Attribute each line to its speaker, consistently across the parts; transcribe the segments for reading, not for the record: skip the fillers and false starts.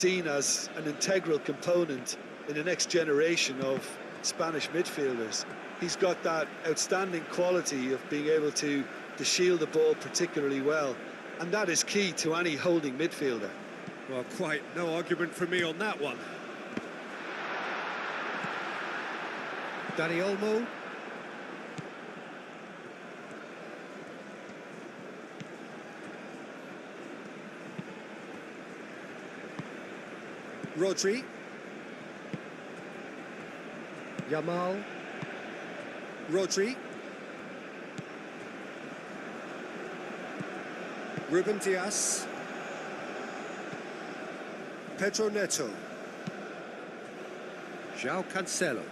Speaker 1: seen as an integral component in the next generation of Spanish midfielders. He's got that outstanding quality of being able to shield the ball particularly well, and that is key to any holding midfielder.
Speaker 2: Well, quite no argument from me on that one. Dani Olmo. Rodri. Yamal. Rodri. Ruben Dias. Pedro Neto. João Cancelo.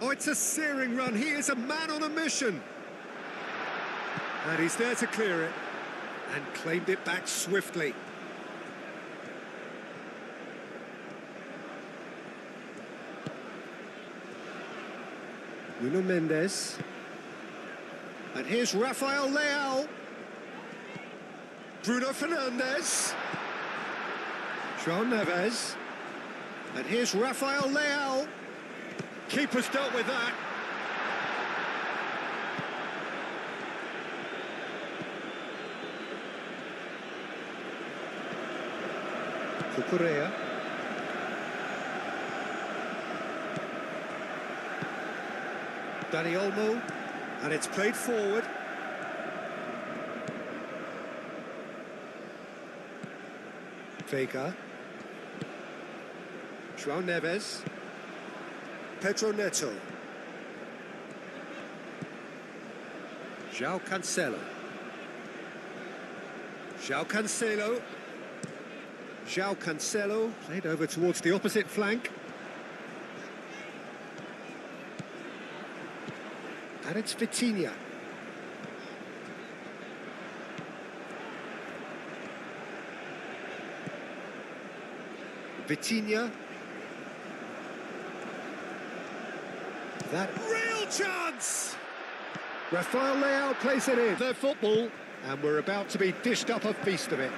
Speaker 2: Oh, it's a searing run. He is a man on a mission. And he's there to clear it. And claimed it back swiftly. Nuno Mendes. And here's Rafael Leao. Bruno Fernandes. João Neves. And here's Rafael Leao. Keeper's dealt with that. Cucurella. Dani Olmo. And it's played forward. Vega. João Neves. Pedro Neto. João Cancelo. João Cancelo. João Cancelo. Played over towards the opposite flank. And it's Vitinha. Vitinha. That real chance! Rafael Leao plays it in. Their football, and we're about to be dished up a feast of it.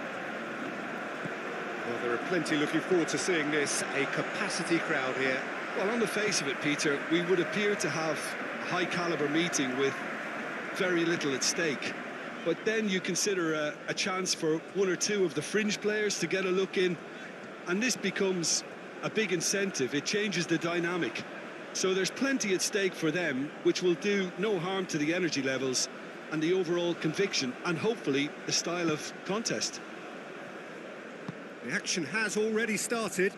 Speaker 2: Well, there are plenty looking forward to seeing this. A capacity crowd here.
Speaker 1: Well, on the face of it, Peter, we would appear to have a high-caliber meeting with very little at stake. But then you consider a chance for one or two of the fringe players to get a look in, and this becomes a big incentive. It changes the dynamic. So there's plenty at stake for them, which will do no harm to the energy levels and the overall conviction, and hopefully the style of contest.
Speaker 2: The action has already started.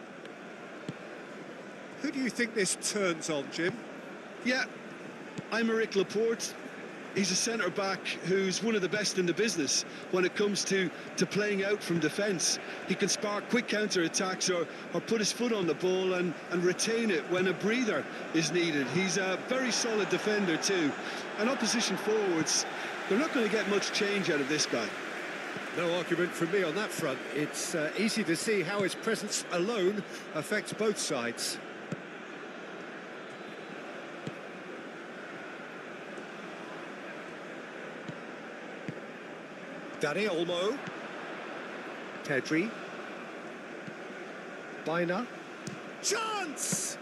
Speaker 2: Who do you think this turns on, Jim?
Speaker 1: Yeah, Aymeric Laporte. He's a centre-back who's one of the best in the business when it comes to playing out from defence. He can spark quick counter-attacks or put his foot on the ball and retain it when a breather is needed. He's a very solid defender too. And opposition forwards, they're not going to get much change out of this guy.
Speaker 2: No argument from me on that front. It's easy to see how his presence alone affects both sides. Dani Olmo. Pedri. Baina. Chance!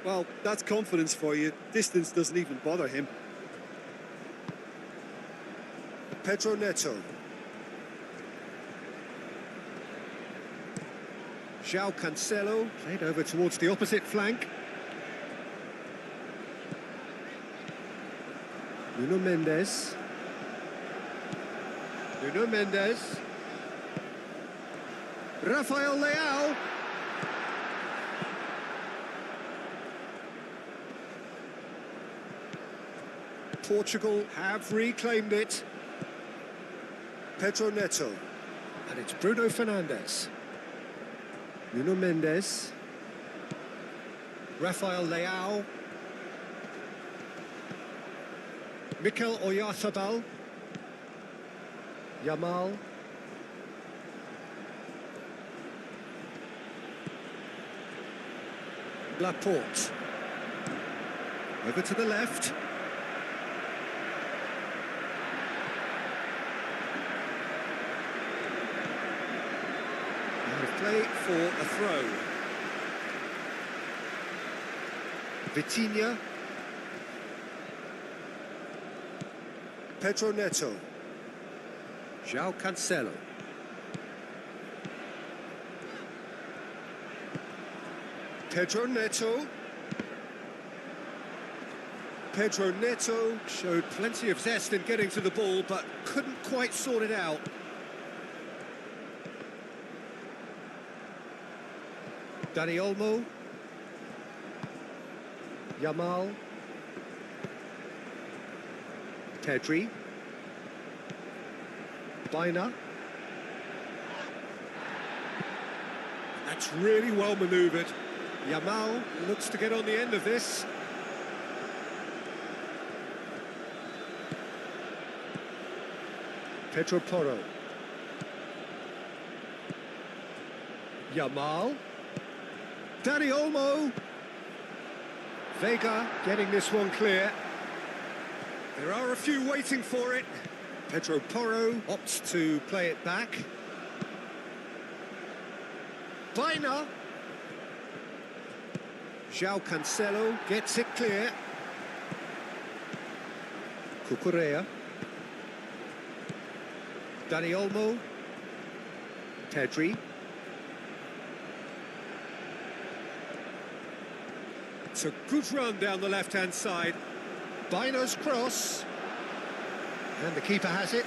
Speaker 1: Well, that's confidence for you. Distance doesn't even bother him.
Speaker 2: Pedro Neto. João Cancelo. Played over towards the opposite flank. Nuno Mendes. Nuno Mendes. Rafael Leao. Portugal have reclaimed it. Pedro Neto. And it's Bruno Fernandes. Nuno Mendes. Rafael Leao. Mikel Oyarzabal. Yamal. Laporte. Over to the left. With play for a throw. Vitinha. Pedro Neto. João Cancelo. Pedro Neto. Pedro Neto showed plenty of zest in getting to the ball, but couldn't quite sort it out. Dani Olmo. Yamal. Pedri. Baina. That's really well manoeuvred. Yamal looks to get on the end of this. Pedro Porro. Yamal. Dani Olmo. Vega getting this one clear. There are a few waiting for it. Pedro Porro opts to play it back. Baina. João Cancelo gets it clear. Cucurella. Dani Olmo. Pedri. It's a good run down the left-hand side. Baina's cross. And the keeper has it.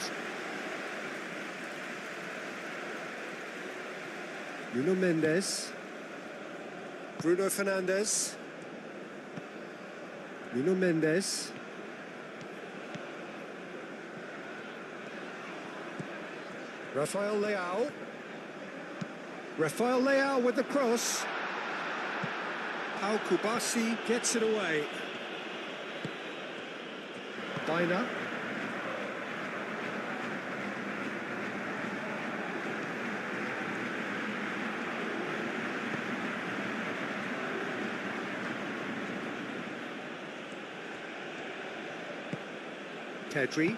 Speaker 2: Nuno Mendes. Bruno Fernandes. Nuno Mendes. Rafael Leao. Rafael Leao with the cross. Pau Kubasi gets it away. Baina. Pedri.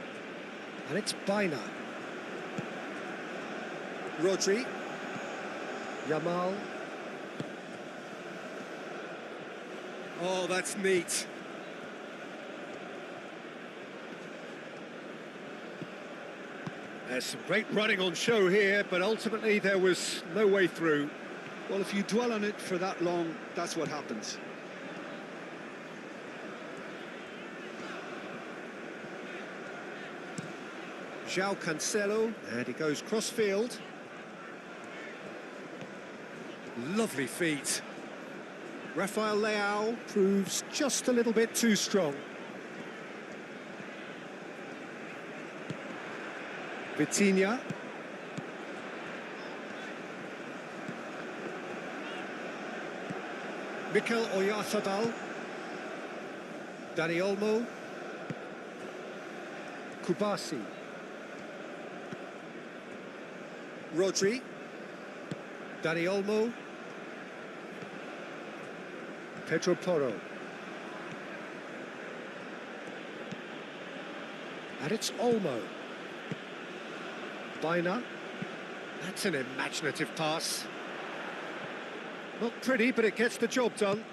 Speaker 2: And it's Baina. Rodri. Yamal. Oh, that's neat. There's some great running on show here, but ultimately there was no way through.
Speaker 1: Well, if you dwell on it for that long, that's what happens.
Speaker 2: João Cancelo, and he goes cross-field. Lovely feet. Rafael Leao proves just a little bit too strong. Vitinha. Mikel Oyarzabal. Dani Olmo. Kubasi. Rodri. Dani Olmo. Pedro Porro. And it's Olmo. Baina. That's an imaginative pass. Not pretty, but it gets the job done.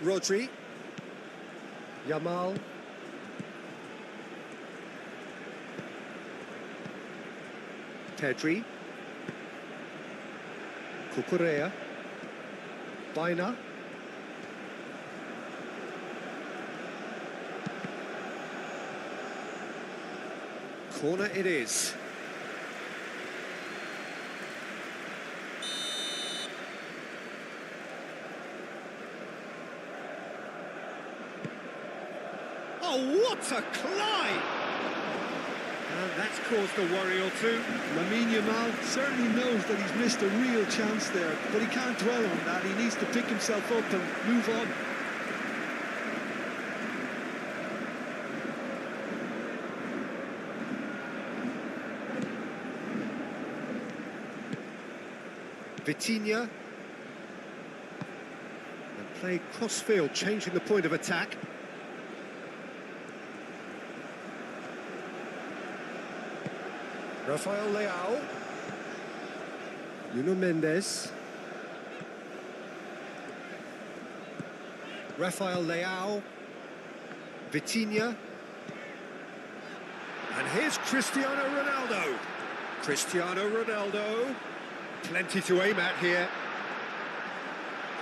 Speaker 2: Rodri. Yamal. Pedri. Cucurella. Baina. Corner it is. Oh, what a climb! And that's caused a worry or two.
Speaker 1: Lamine Yamal certainly knows that he's missed a real chance there, but he can't dwell on that. He needs to pick himself up and move on.
Speaker 2: Vitinha. And play cross-field, changing the point of attack. Rafael Leao. Nuno Mendes. Rafael Leao. Vitinha. And here's Cristiano Ronaldo. Cristiano Ronaldo. Plenty to aim at here.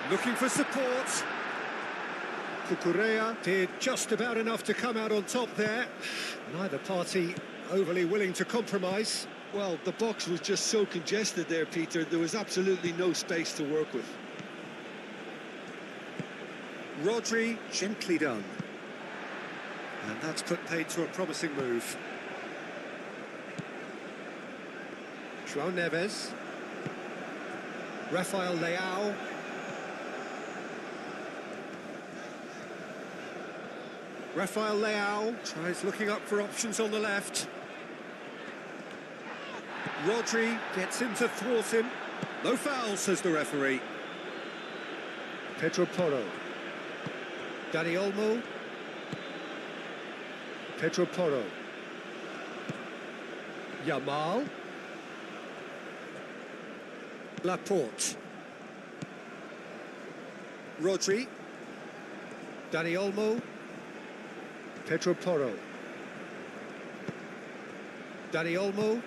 Speaker 2: Looking for support. Cucurella did just about enough to come out on top there. Neither party overly willing to compromise.
Speaker 1: Well, the box was just so congested there, Peter. There was absolutely no space to work with.
Speaker 2: Rodri, gently done. And that's put paid to a promising move. João Neves. Rafael Leao. Rafael Leao tries looking up for options on the left. Rodri gets in to thwart him. No foul, says the referee. Pedro Porro. Dani Olmo. Pedro Porro. Yamal. Laporte. Rodri. Dani Olmo. Pedro Porro. Dani Olmo.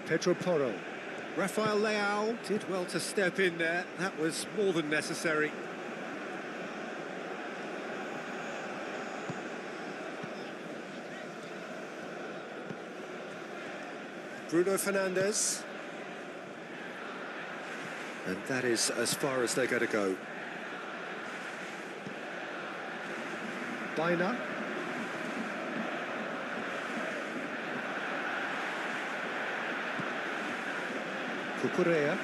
Speaker 2: Pedro Porro. Rafael Leao did well to step in there. That was more than necessary. Bruno Fernandes. And that is as far as they're going to go. Baina. Cucurella.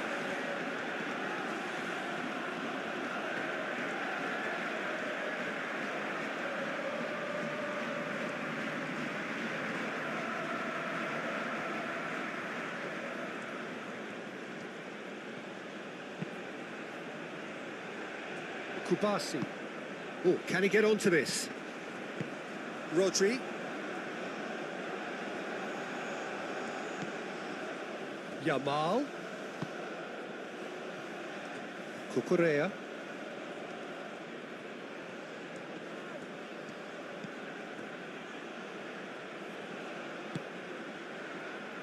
Speaker 2: Kubasi. Oh, can he get onto this? Rodri. Yamal. Cucurella.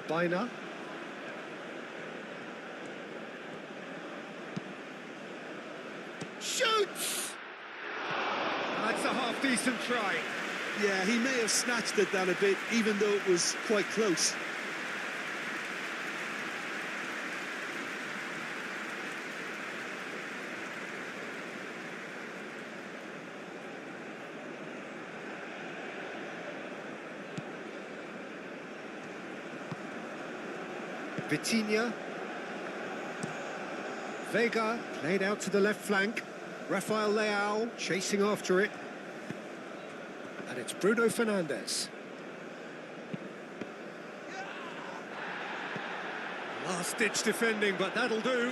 Speaker 2: Baina. Shoots! That's a half-decent try.
Speaker 1: Yeah, he may have snatched at that a bit, even though it was quite close.
Speaker 2: Vitinha. Vega played out to the left flank. Rafael Leao chasing after it. And it's Bruno Fernandes. Last-ditch defending, but that'll do.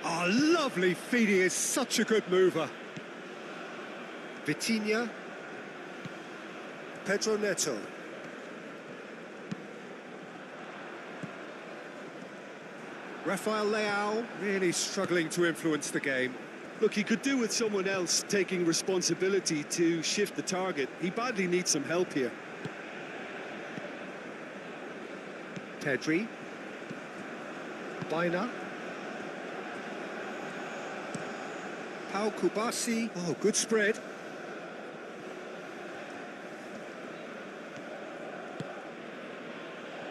Speaker 2: Oh, lovely feet. He is such a good mover. Vitinha. Pedro Neto. Rafael Leao really struggling to influence the game.
Speaker 1: Look, he could do with someone else taking responsibility to shift the target. He badly needs some help here.
Speaker 2: Pedri. Baina. Pau Kubasi. Oh, good spread.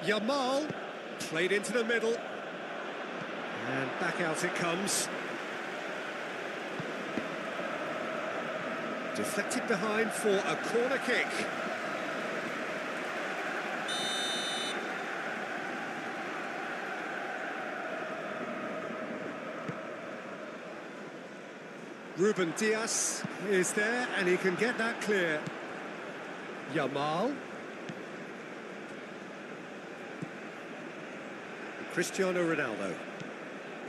Speaker 2: Yamal. Played into the middle. And back out it comes. Deflected behind for a corner kick. Ruben Dias is there and he can get that clear. Yamal. Cristiano Ronaldo.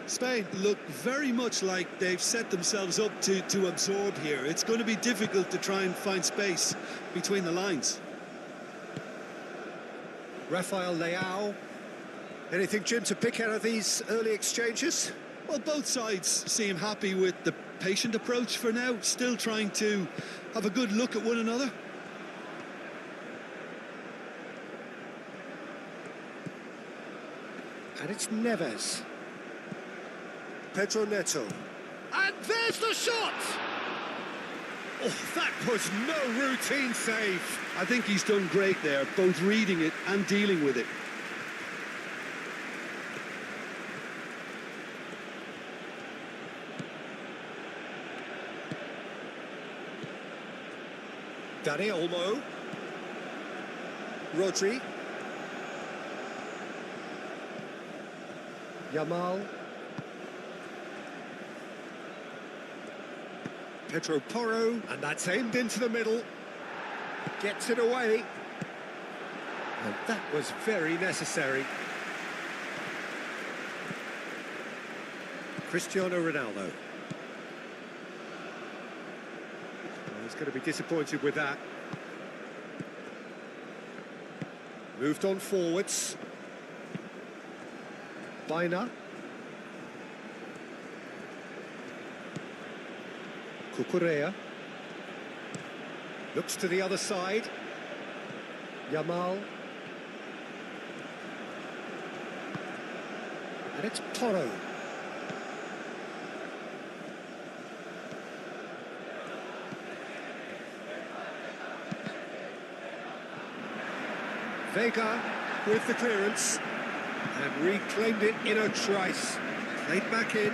Speaker 1: Spain look very much like they've set themselves up to absorb here. It's going to be difficult to try and find space between the lines.
Speaker 2: Rafael Leao. Anything, Jim, to pick out of these early exchanges?
Speaker 1: Well, both sides seem happy with the patient approach for now, still trying to have a good look at one another.
Speaker 2: And it's Neves. Pedro Neto. And there's the shot! Oh, that was no routine save.
Speaker 1: I think he's done great there, both reading it and dealing with it.
Speaker 2: Dani Olmo. Rodri. Yamal. Pedro Porro, and that's aimed into the middle. Gets it away. And that was very necessary. Cristiano Ronaldo. He's going to be disappointed with that. Moved on forwards. Baina. Cucurella. Looks to the other side. Yamal. And it's Porro. Vega with the clearance and reclaimed it in a trice. Played back in.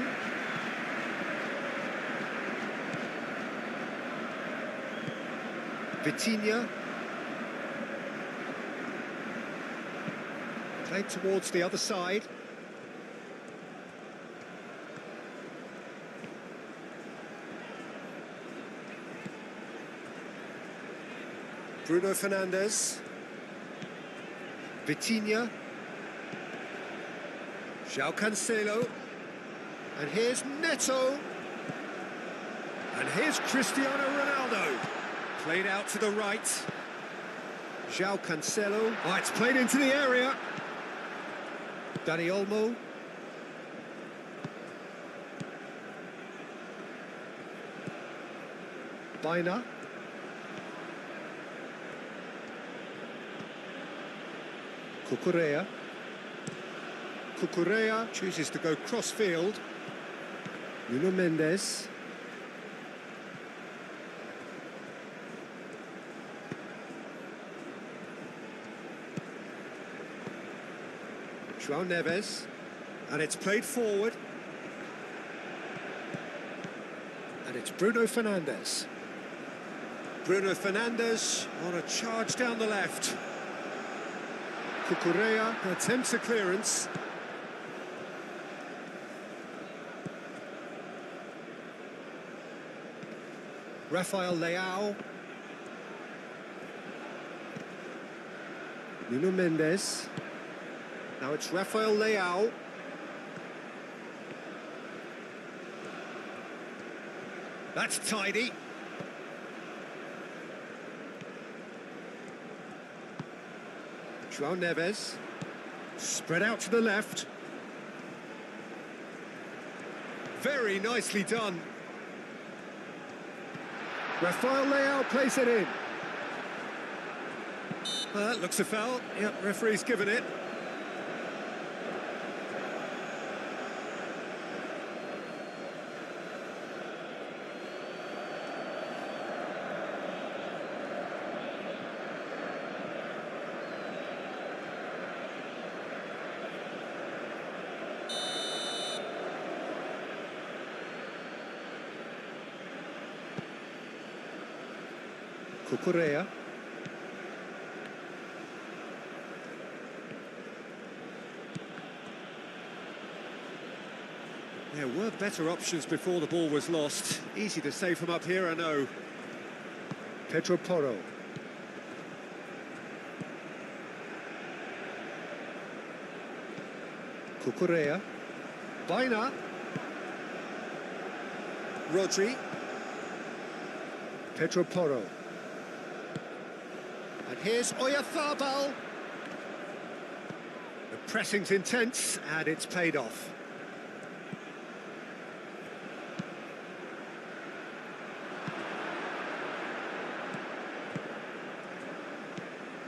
Speaker 2: Vitinha. Played towards the other side. Bruno Fernandes. Vitinha. João Cancelo. And here's Neto. And here's Cristiano Ronaldo. Played out to the right. João Cancelo. Oh, it's played into the area. Dani Olmo. Baina. Cucurella. Cucurella chooses to go cross-field. Nuno Mendes. João Neves. And it's played forward. And it's Bruno Fernandes. Bruno Fernandes on a charge down the left. Cucurella attempts a clearance. Rafael Leao. Nuno Mendes. Now it's Rafael Leao. That's tidy. João Neves. Spread out to the left. Very nicely done. Rafael Leao plays it in. That looks a foul. Yep, referee's given it. Cucurella. There were better options before the ball was lost. Easy to save from up here, I know. Pedro Porro. Cucurella. Baina. Rodri. Pedro Porro. And here's Oyarzabal. Pressing's intense, and it's paid off.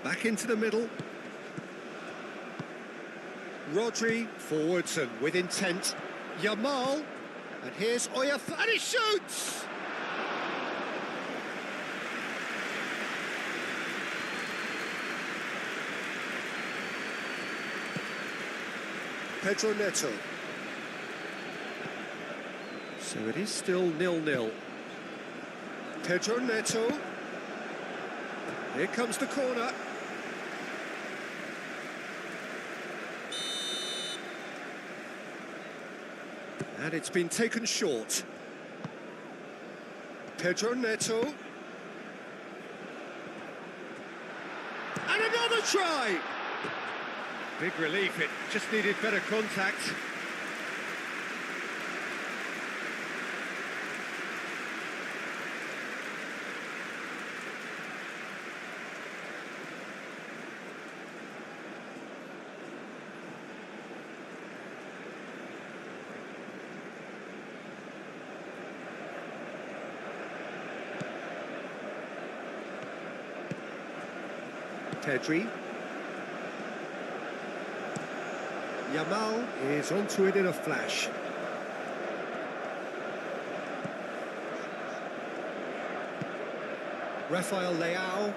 Speaker 2: Back into the middle. Rodri forwards and with intent. Yamal, and here's Oyath, and he shoots! Pedro Neto. So it is still 0-0. Pedro Neto. Here comes the corner. And it's been taken short. Pedro Neto. And another try! Big relief, it just needed better contact. Pedri. Yamal is onto it in a flash. Rafael Leao.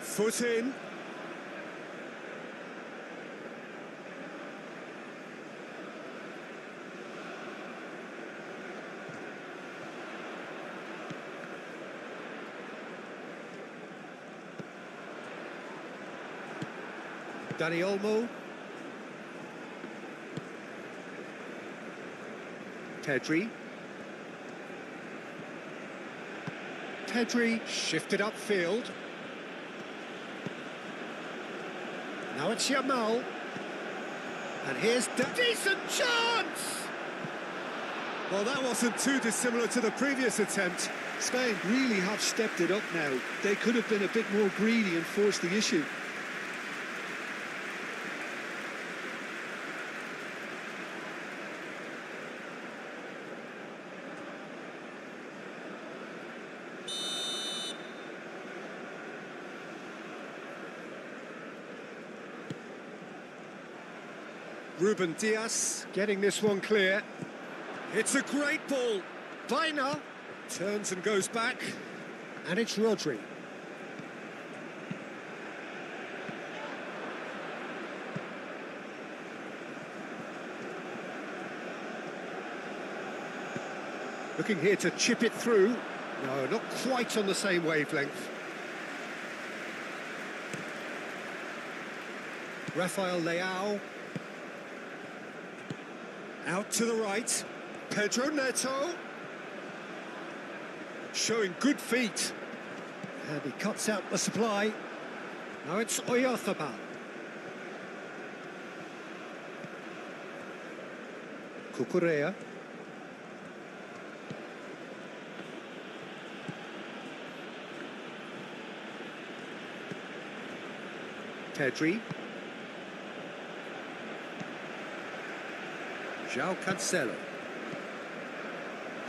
Speaker 2: Foot in. Dani Olmo. Pedri. Pedri shifted upfield. Now it's Yamal. And here's decent chance! Well, that wasn't too dissimilar to the previous attempt.
Speaker 1: Spain really have stepped it up now. They could have been a bit more greedy and forced the issue.
Speaker 2: Ruben Dias getting this one clear. It's a great ball. Vaina turns and goes back. And it's Rodri. Looking here to chip it through. No, not quite on the same wavelength. Rafael Leao. Out to the right, Pedro Neto. Showing good feet. And he cuts out the supply. Now it's Oyarzabal. Cucurella. Pedri. João Cancelo.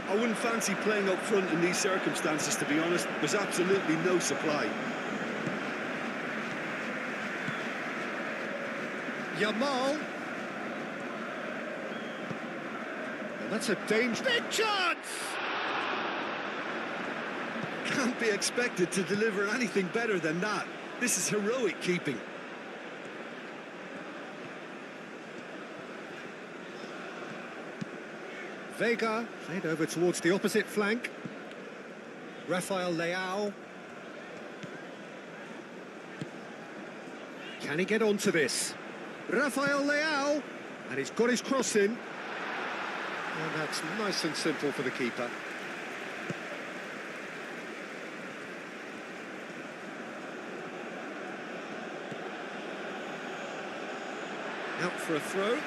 Speaker 1: I wouldn't fancy playing up front in these circumstances, to be honest. There's absolutely no supply.
Speaker 2: Yamal. And that's a dangerous big chance!
Speaker 1: Can't be expected to deliver anything better than that. This is heroic keeping.
Speaker 2: Vega played over towards the opposite flank. Rafael Leao. Can he get onto this? Rafael Leao. And he's got his cross in. And that's nice and simple for the keeper. Out for a throw.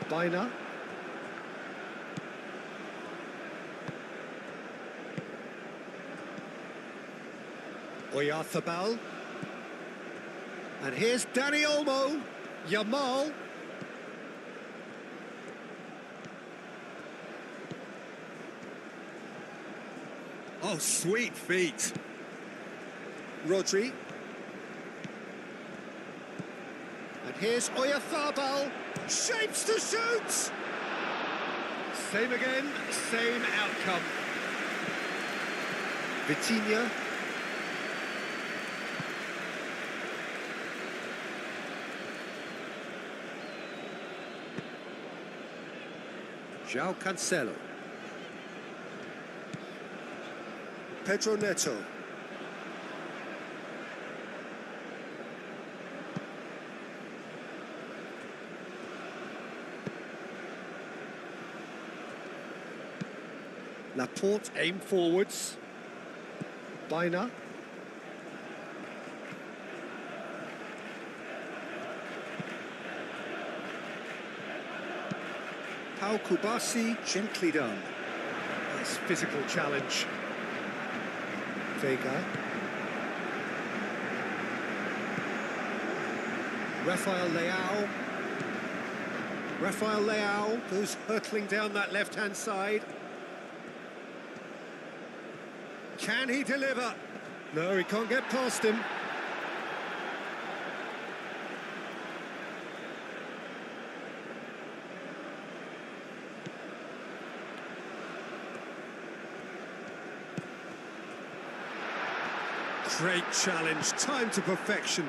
Speaker 2: Bina. Oyarthabal. And here's Dani Olmo. Yamal. Oh, sweet feet. Rodri. And here's Oyarthabal. Shapes to shoot! Same again, same outcome. Vitinha. João Cancelo. Pedro Neto. Laporte aim forwards. Bina. Pau Kubasi, gently done. Nice physical challenge. Vega. Rafael Leao. Rafael Leao goes hurtling down that left-hand side. Can he deliver? No, he can't get past him. Great challenge, time to perfection.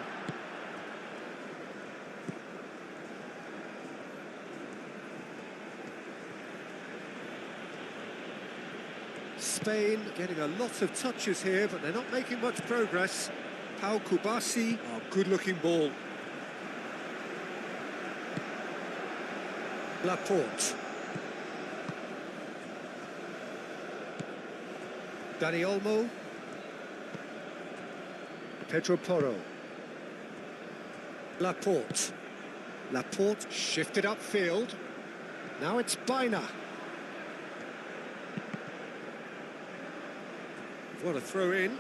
Speaker 2: Spain getting a lot of touches here, but they're not making much progress. Pau Kubasi, oh, good-looking ball. Laporte. Dani Olmo. Pedro Porro. Laporte. Laporte shifted upfield. Now it's Bina. What a throw in.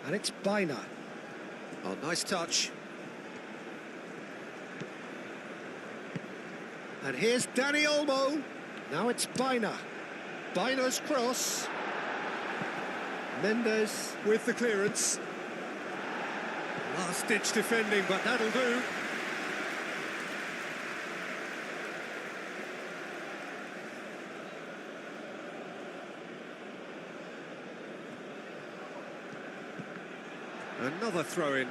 Speaker 2: And it's Bina. Oh, nice touch. And here's Dani Olmo. Now it's Bina. Bina's cross. Mendes with the clearance. Last-ditch defending, but that'll do. Another throw-in.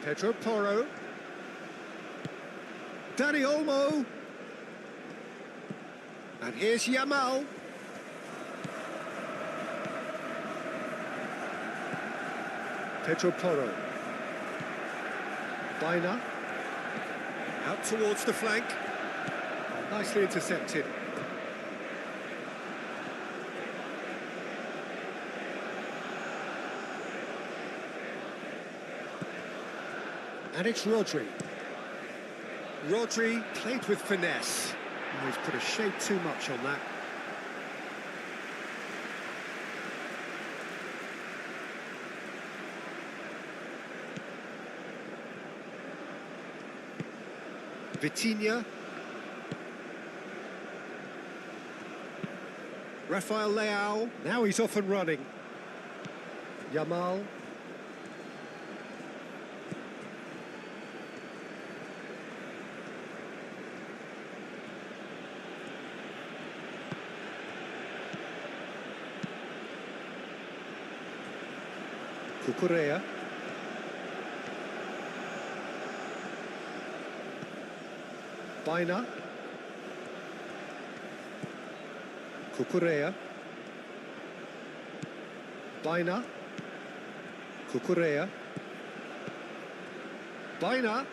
Speaker 2: Pedro Porro. Dani Olmo. And here's Yamal. Pedro Porro. Bina. Out towards the flank. Nicely intercepted. And it's Rodri. Rodri played with finesse. Oh, he's put a shade too much on that. Vitinha. Rafael Leao. Now he's off and running. Yamal. Cucurella. Bina. Cucurella. Bina. Cucurella. Bina.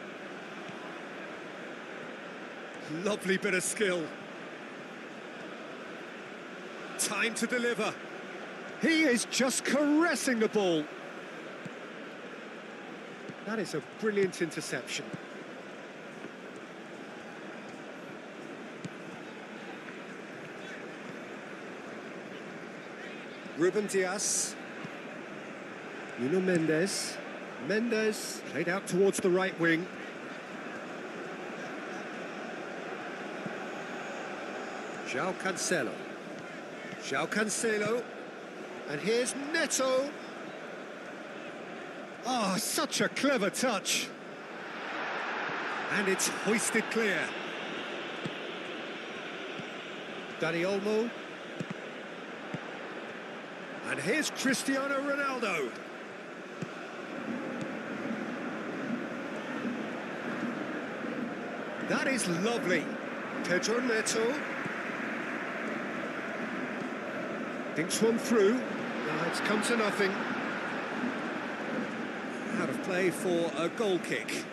Speaker 2: Lovely bit of skill. Time to deliver. He is just caressing the ball. That is a brilliant interception. Ruben Dias. Nuno Mendes. Mendes played out towards the right wing. João Cancelo. João Cancelo. And here's Neto. Oh, such a clever touch. And it's hoisted clear. Dani Olmo. And here's Cristiano Ronaldo. That is lovely. Pedro Neto. Thinks one through. Now it's come to nothing. Out of play for a goal kick.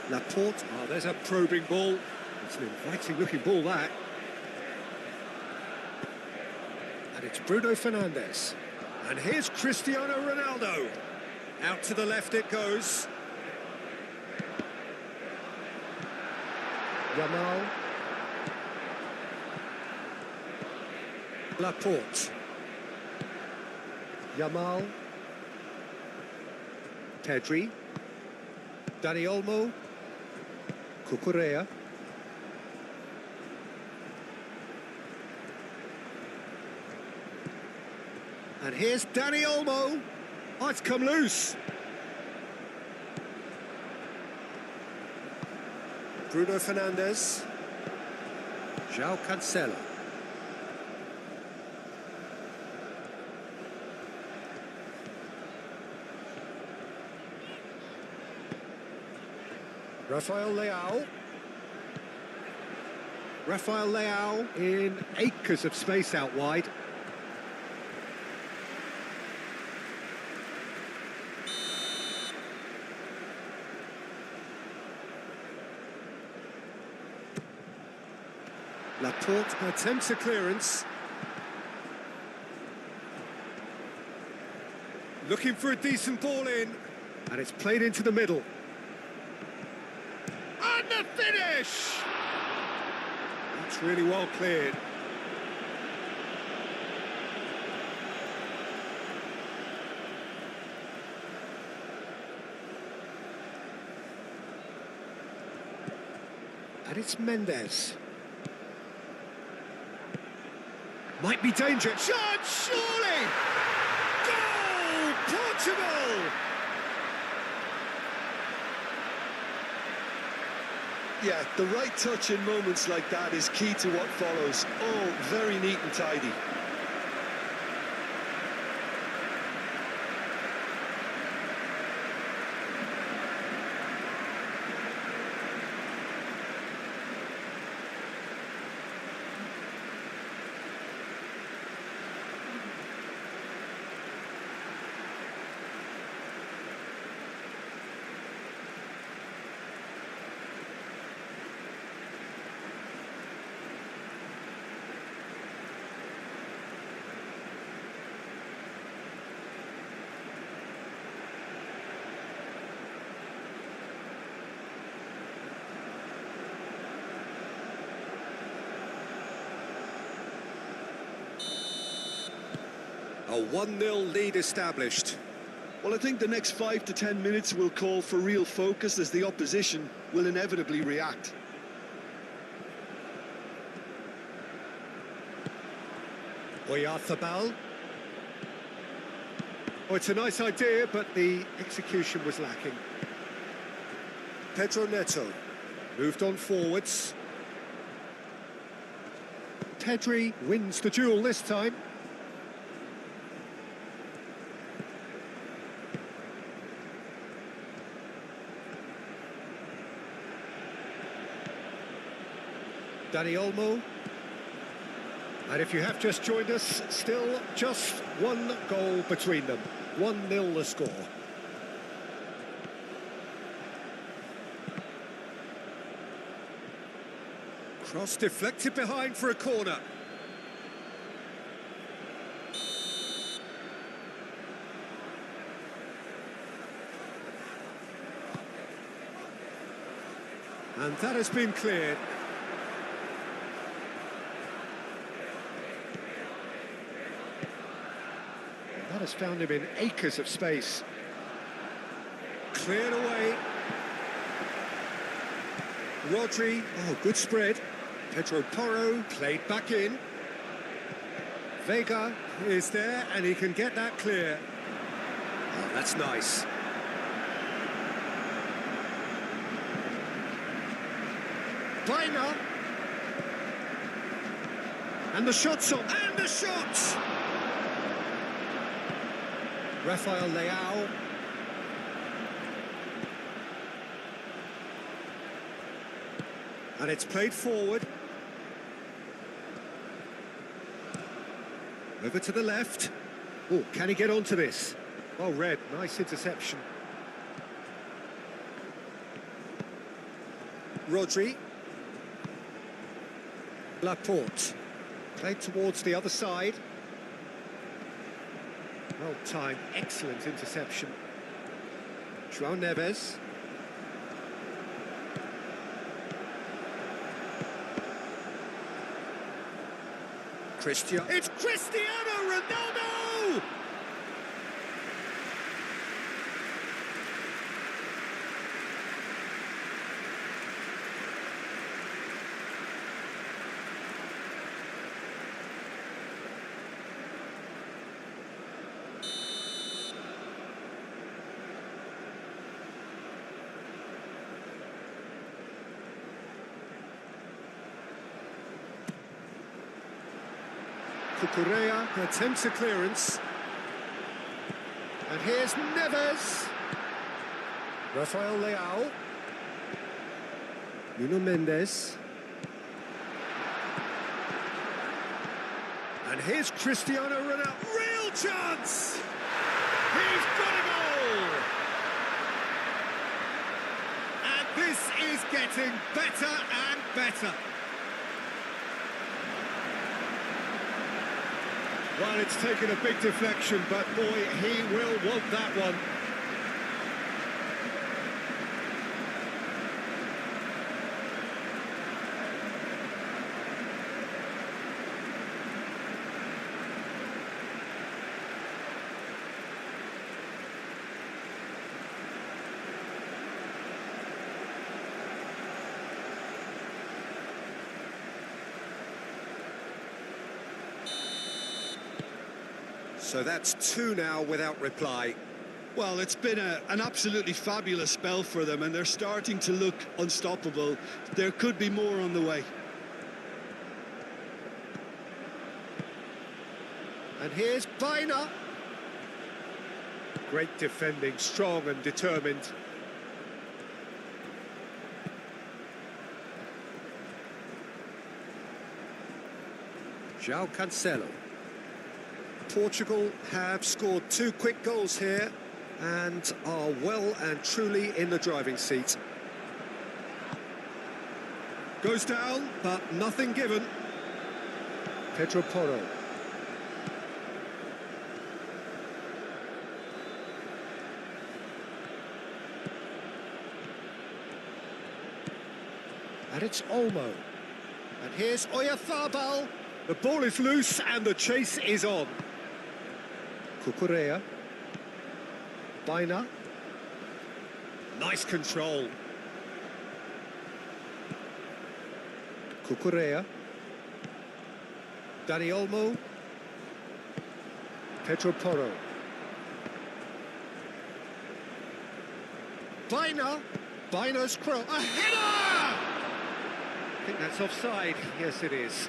Speaker 2: Laporte. Oh, there's a probing ball. It's an inviting looking ball, that. And it's Bruno Fernandes. And here's Cristiano Ronaldo. Out to the left it goes. Yamal. Laporte. Yamal. Pedri. Dani Olmo. Cucurella. And here's Dani Olmo. Oh, it's come loose. Bruno Fernandes. João Cancelo. Rafael Leao. Rafael Leao in acres of space out wide. Laporte attempts a clearance. Looking for a decent ball in. And it's played into the middle. And the finish! That's really well cleared. And it's Mendes. Might be dangerous. Shot, surely! Goal! Portugal!
Speaker 1: Yeah, the right touch in moments like that is key to what follows. Oh, very neat and tidy.
Speaker 2: A 1-0 lead established.
Speaker 1: Well, I think the next 5 to 10 minutes will call for real focus as the opposition will inevitably react.
Speaker 2: Oyarzabal. Oh, it's a nice idea, but the execution was lacking. Pedro Neto moved on forwards. Pedri wins the duel this time. Dani Olmo. And if you have just joined us, still just one goal between them. 1-0 the score. Cross deflected behind for a corner. And that has been cleared. That has found him in acres of space. Cleared away. Rodri, oh, good spread. Pedro Porro played back in. Vega is there and he can get that clear. Oh, that's nice. Baina. And the shot's on. And the shot! Rafael Leao. And it's played forward. Over to the left. Oh, can he get onto this? Well read, nice interception. Rodri. Laporte. Played towards the other side. Well timed, excellent interception. João Neves. It's Cristiano Ronaldo! Cucurella attempts a clearance. And here's Neves. Rafael Leao. Nuno Mendes. And here's Cristiano Ronaldo. Real chance! He's got a goal! And this is getting better and better. Well, it's taken a big deflection, but boy, he will want that one. So that's two now without reply.
Speaker 1: Well, it's been an absolutely fabulous spell for them, and they're starting to look unstoppable. There could be more on the way.
Speaker 2: And here's Baina. Great defending, strong and determined. João Cancelo. Portugal have scored two quick goals here and are well and truly in the driving seat. Goes down, but nothing given. Pedro Porro. And it's Olmo. And here's Oyarzabal. The ball is loose and the chase is on. Cucurella. Baina. Nice control. Cucurella. Dani Olmo. Pedro Porro. Baina. Baina's cross. A header! I think that's offside. Yes, it is.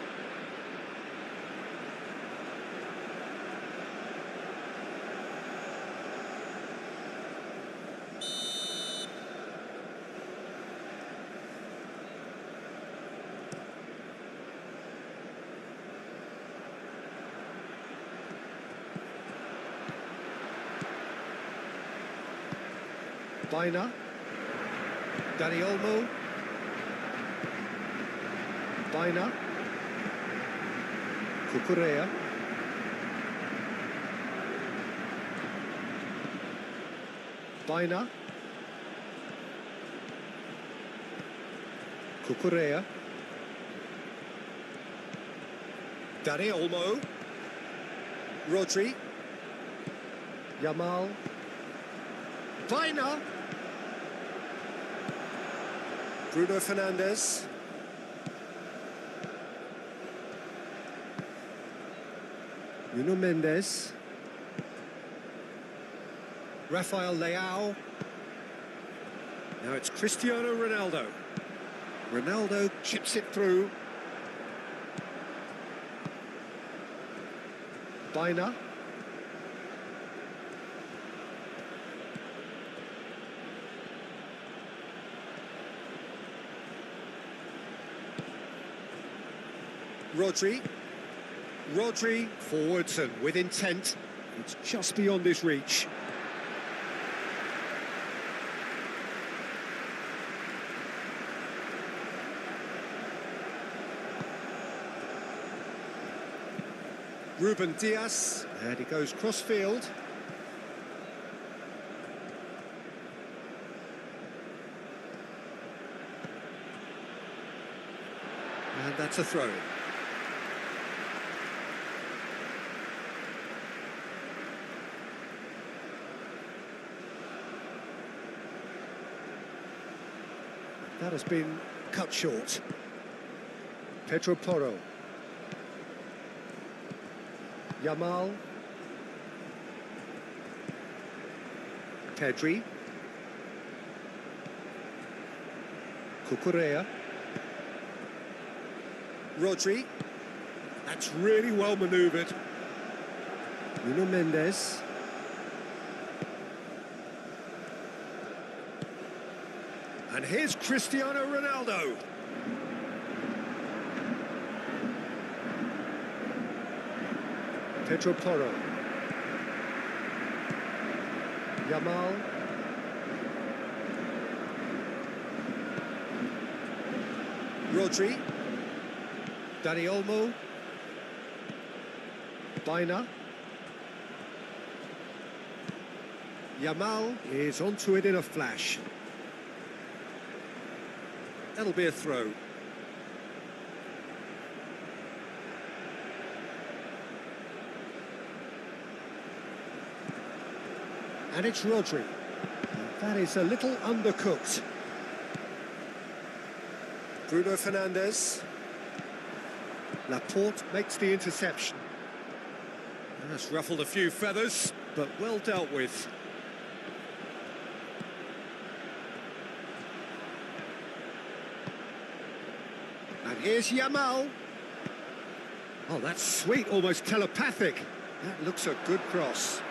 Speaker 2: Baina. Dani Olmo. Baina. Cucurella. Baina. Cucurella. Dani Olmo. Rodri. Yamal. Baina. Bruno Fernandes. Nuno Mendes. Rafael Leao. Now it's Cristiano Ronaldo. Ronaldo chips it through. Baina. Rodri. Rodri forwards and with intent. It's just beyond his reach. Ruben Dias, and he goes cross-field. And that's a throw. That has been cut short. Pedro Porro. Yamal. Pedri. Cucurella. Rodri. That's really well manoeuvred. Nuno Mendes. And here's Cristiano Ronaldo. Pedro Porro. Yamal. Rodri. Dani Olmo. Baina. Yamal is onto it in a flash. That'll be a throw. And it's Rodri. That is a little undercooked. Bruno Fernandes. Laporte makes the interception. That's ruffled a few feathers, but well dealt with. And here's Yamal. Oh, that's sweet, almost telepathic. That looks a good cross.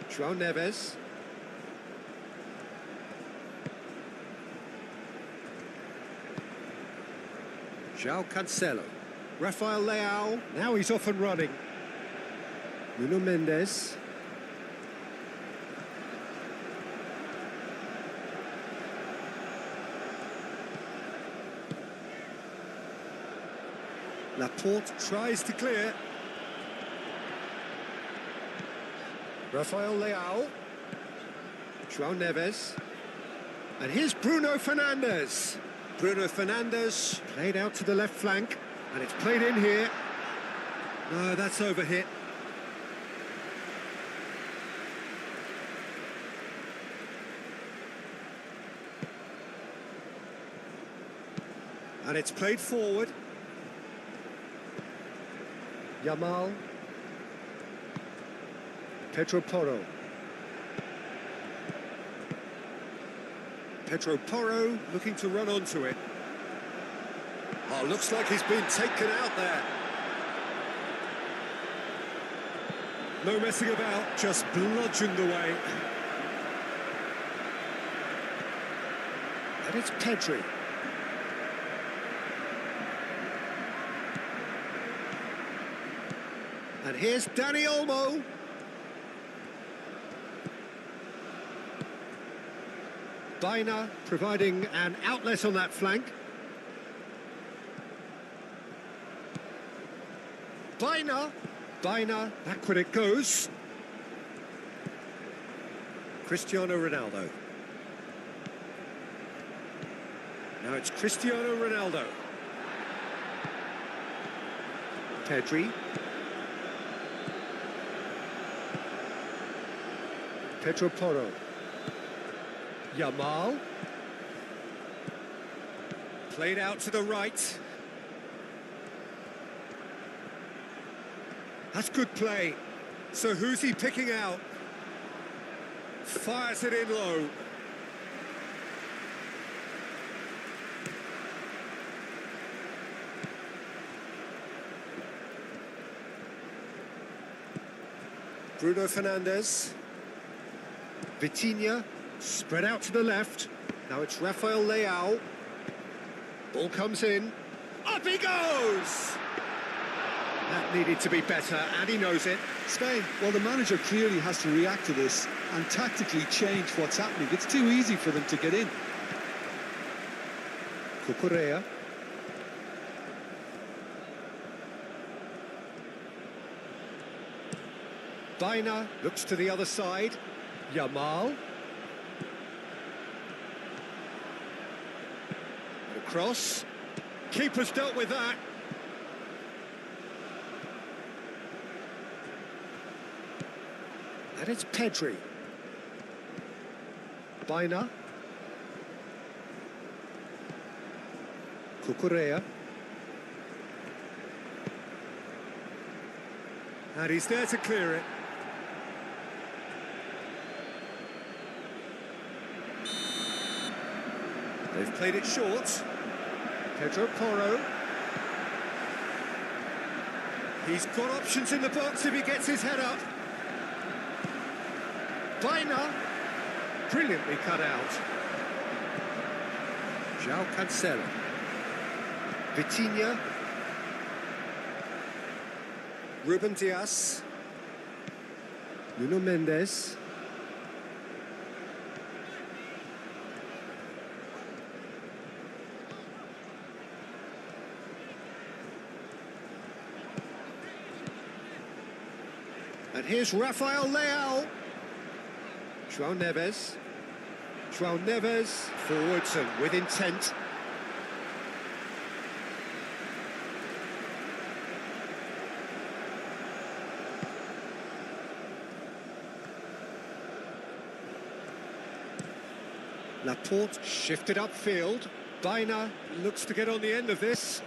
Speaker 2: João Neves. João Cancelo. Rafael Leao. Now he's off and running. Nuno Mendes. Laporte tries to clear. Rafael Leao. João Neves. And here's Bruno Fernandes. Bruno Fernandes played out to the left flank. And it's played in here. No, that's overhit. And it's played forward. Yamal. Pedro Porro. Pedro Porro looking to run onto it. Oh, looks like he's been taken out there. No messing about, just bludgeoned away. And it's Pedri. And here's Dani Olmo. Baina providing an outlet on that flank. Baina, backward it goes. Cristiano Ronaldo. Now it's Cristiano Ronaldo. Pedri. Pedro Porro. Yamal. Played out to the right. That's good play. So who's he picking out? Fires it in low. Bruno Fernandes. Vitinha, spread out to the left. Now it's Rafael Leao. Ball comes in. Up he goes! That needed to be better, and he knows it.
Speaker 1: Spain, well, the manager clearly has to react to this and tactically change what's happening. It's too easy for them to get in.
Speaker 2: Cucurella. Baina looks to the other side. Yamal. And across. Keeper's dealt with that. And it's Pedri. Baina. Cucurella. And he's there to clear it. They've played it short. Pedro Porro. He's got options in the box if he gets his head up. Baina. Brilliantly cut out. João Cancelo. Vitinha. Ruben Dias. Nuno Mendes. And here's Rafael Leao. João Neves. João Neves forwards and with intent. Laporte shifted upfield. Baina looks to get on the end of this.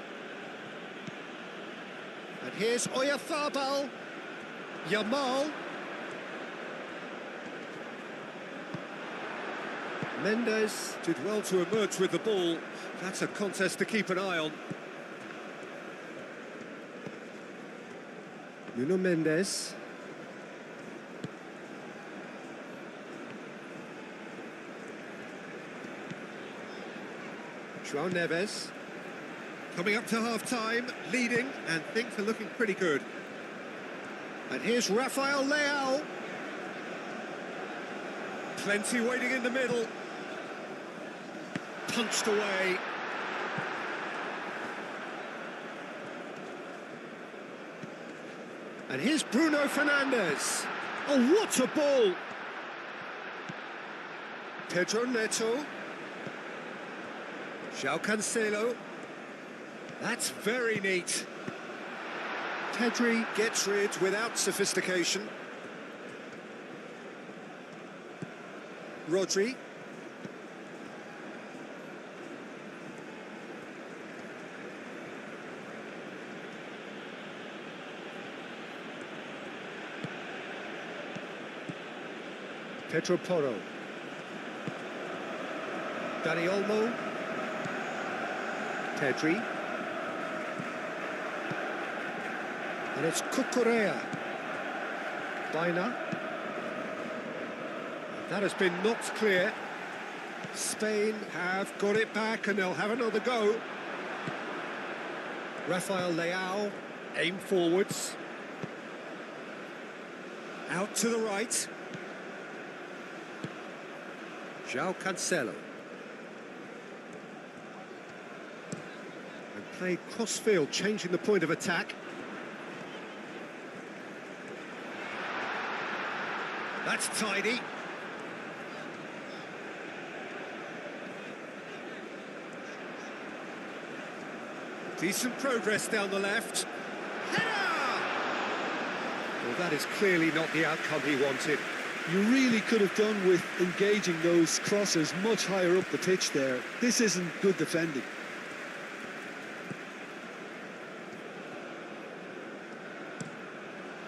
Speaker 2: And here's Oyarzabal. Yamal. Mendes did well to emerge with the ball. That's a contest to keep an eye on. Nuno Mendes. João Neves. Coming up to half-time, leading, and things are looking pretty good. And here's Rafael Leao. Plenty waiting in the middle. Punched away. And here's Bruno Fernandes. Oh, what a ball! Pedro Neto. João Cancelo. That's very neat. Pedri gets rid without sophistication. Rodri. Pedro Porro. Dani Olmo. Pedri. And it's Cucurella. Baina. That has been knocked clear. Spain have got it back and they'll have another go. Rafael Leao, aim forwards. Out to the right. João Cancelo. And played cross-field, changing the point of attack. That's tidy. Decent progress down the left. Header! Well, that is clearly not the outcome he wanted.
Speaker 1: You really could have done with engaging those crossers much higher up the pitch there. This isn't good defending.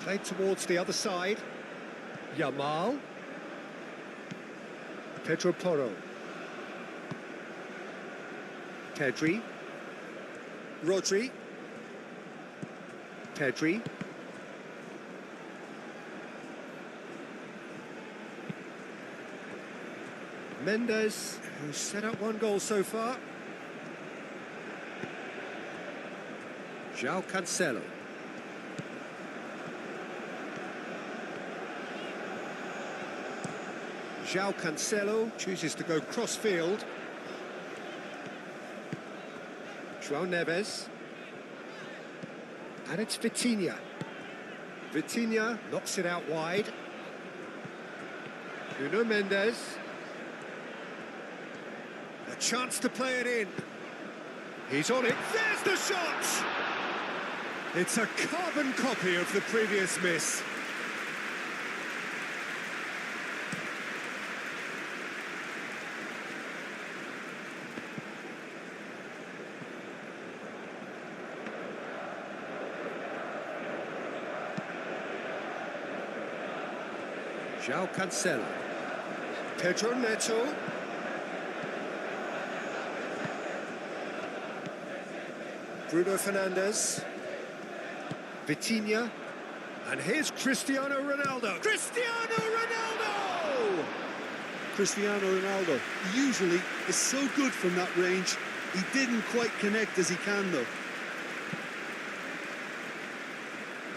Speaker 2: Played towards the other side. Yamal. Pedro Porro. Pedri. Rodri. Pedri. Mendes, who's set up one goal so far. João Cancelo. João Cancelo chooses to go cross-field. João Neves. And it's Vitinha. Vitinha knocks it out wide. Nuno Mendes. A chance to play it in. He's on it. There's the shot! It's a carbon copy of the previous miss. João Cancelo. Pedro Neto. Bruno Fernandes. Vitinha. And here's Cristiano Ronaldo. Cristiano Ronaldo!
Speaker 1: Cristiano Ronaldo usually is so good from that range. He didn't quite connect as he can, though.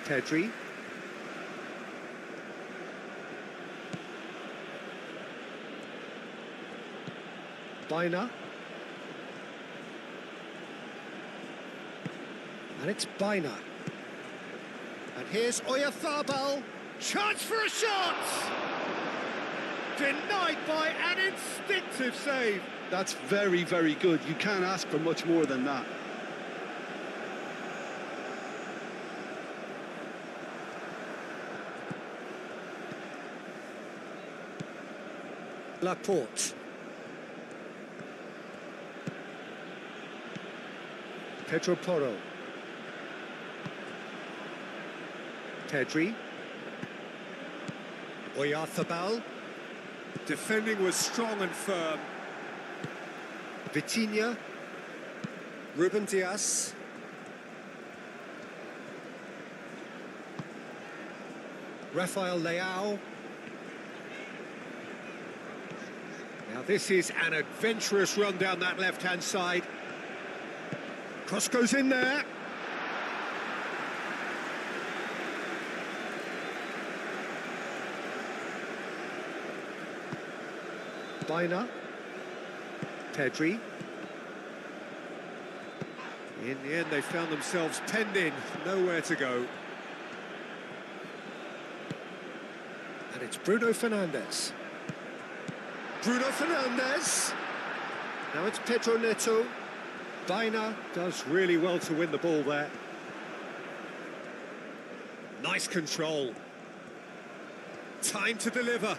Speaker 2: Pedri. Baina. And it's Baina. And here's Oyarzabal. Chance for a shot! Denied by an instinctive save.
Speaker 1: That's very, very good. You can't ask for much more than that.
Speaker 2: Laporte. Pedro Porro. Pedri. Oyarzabal. Defending was strong and firm. Vitinha. Ruben Dias. Rafael Leao. Now this is an adventurous run down that left-hand side. Cross goes in there. Baina. Pedri. In the end, they found themselves penned in, nowhere to go. And it's Bruno Fernandes. Bruno Fernandes. Now it's Pedro Neto. Baina does really well to win the ball there. Nice control. Time to deliver.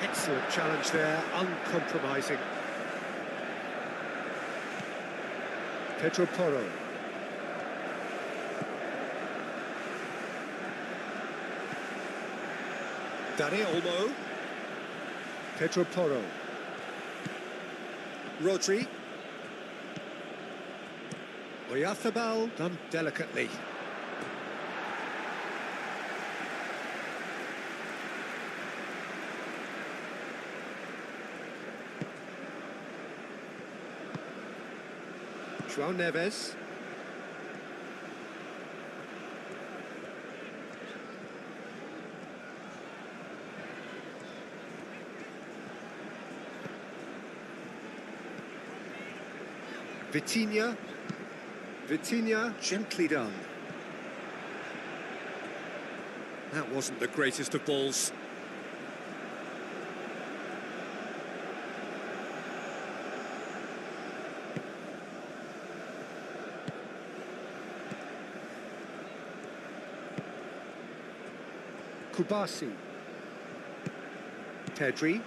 Speaker 2: Excellent challenge there, uncompromising. Pedro Porro. Dani Olmo. Pedro Porro. Rodri. Oyarzabal done delicately. João Neves. Vitinha. Vitinha, gently done. That wasn't the greatest of balls. Kubasi. Pedri.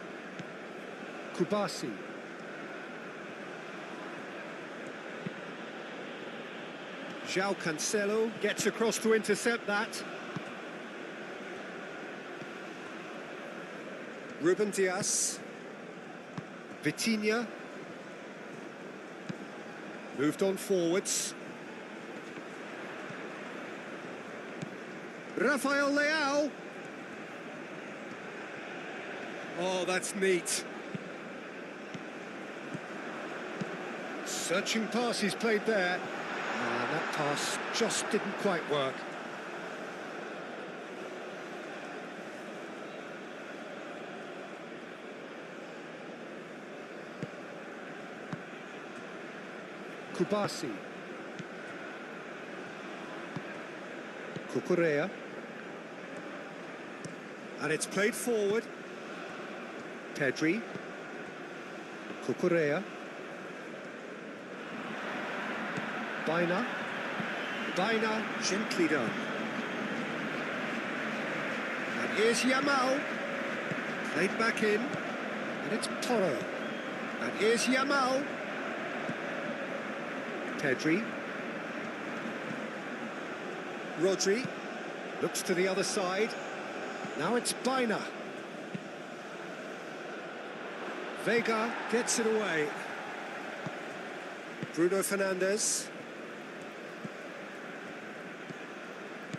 Speaker 2: Kubasi. João Cancelo gets across to intercept that. Ruben Dias. Vitinha. Moved on forwards. Rafael Leao. Oh, that's neat. Searching pass he's played there. And that pass just didn't quite work. Kubasi. Cucurella. And it's played forward. Pedri. Cucurella. Baina. Baina, gently done. And here's Yamal. Played back in. And it's Toro. And here's Yamal. Pedri. Rodri. Looks to the other side. Now it's Baina. Vega gets it away. Bruno Fernandes.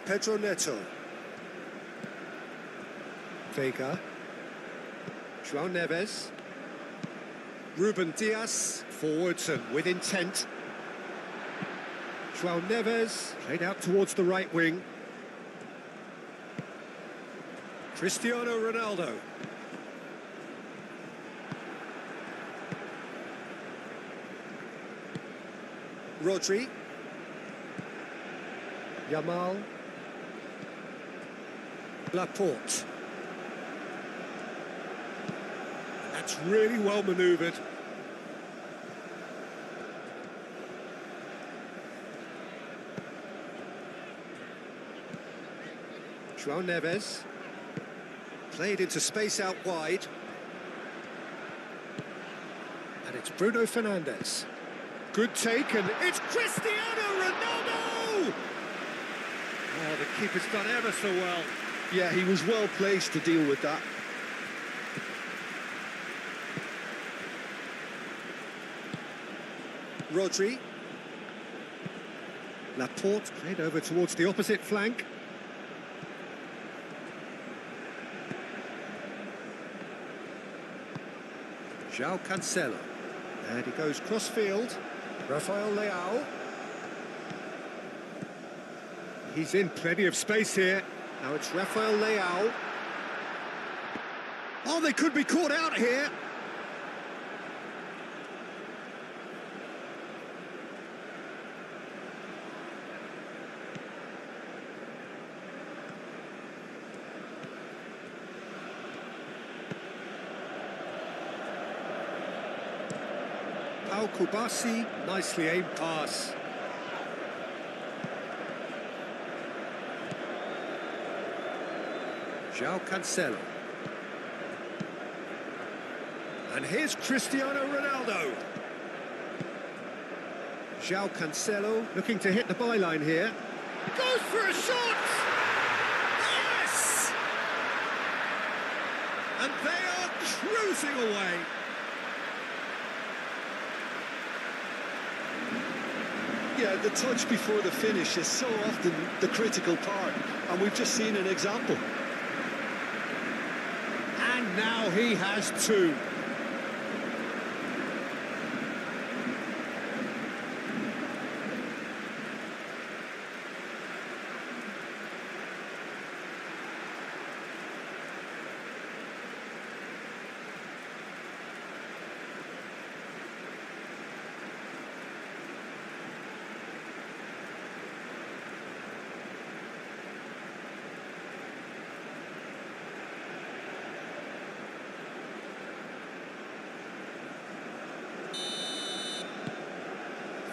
Speaker 2: Pedro Neto. Vega. João Neves. Ruben Dias. Forwards and with intent. João Neves. Played out towards the right wing. Cristiano Ronaldo. Rodri. Yamal. Laporte. That's really well manoeuvred. João Neves. Played into space out wide. And it's Bruno Fernandes. Good take, and it's Cristiano Ronaldo! Oh, the keeper's done ever so well.
Speaker 1: Yeah, he was well placed to deal with that.
Speaker 2: Rodri. Laporte played over towards the opposite flank. João Cancelo. And he goes cross-field. Rafael Leao. He's in plenty of space here. Now it's Rafael Leao. Oh, they could be caught out here. Pau Kubasi, nicely aimed pass. João Cancelo. And here's Cristiano Ronaldo. João Cancelo looking to hit the byline here. Goes for a shot! Yes! And they are cruising away.
Speaker 1: Yeah, the touch before the finish is so often the critical part, and we've just seen an example.
Speaker 2: And now he has two.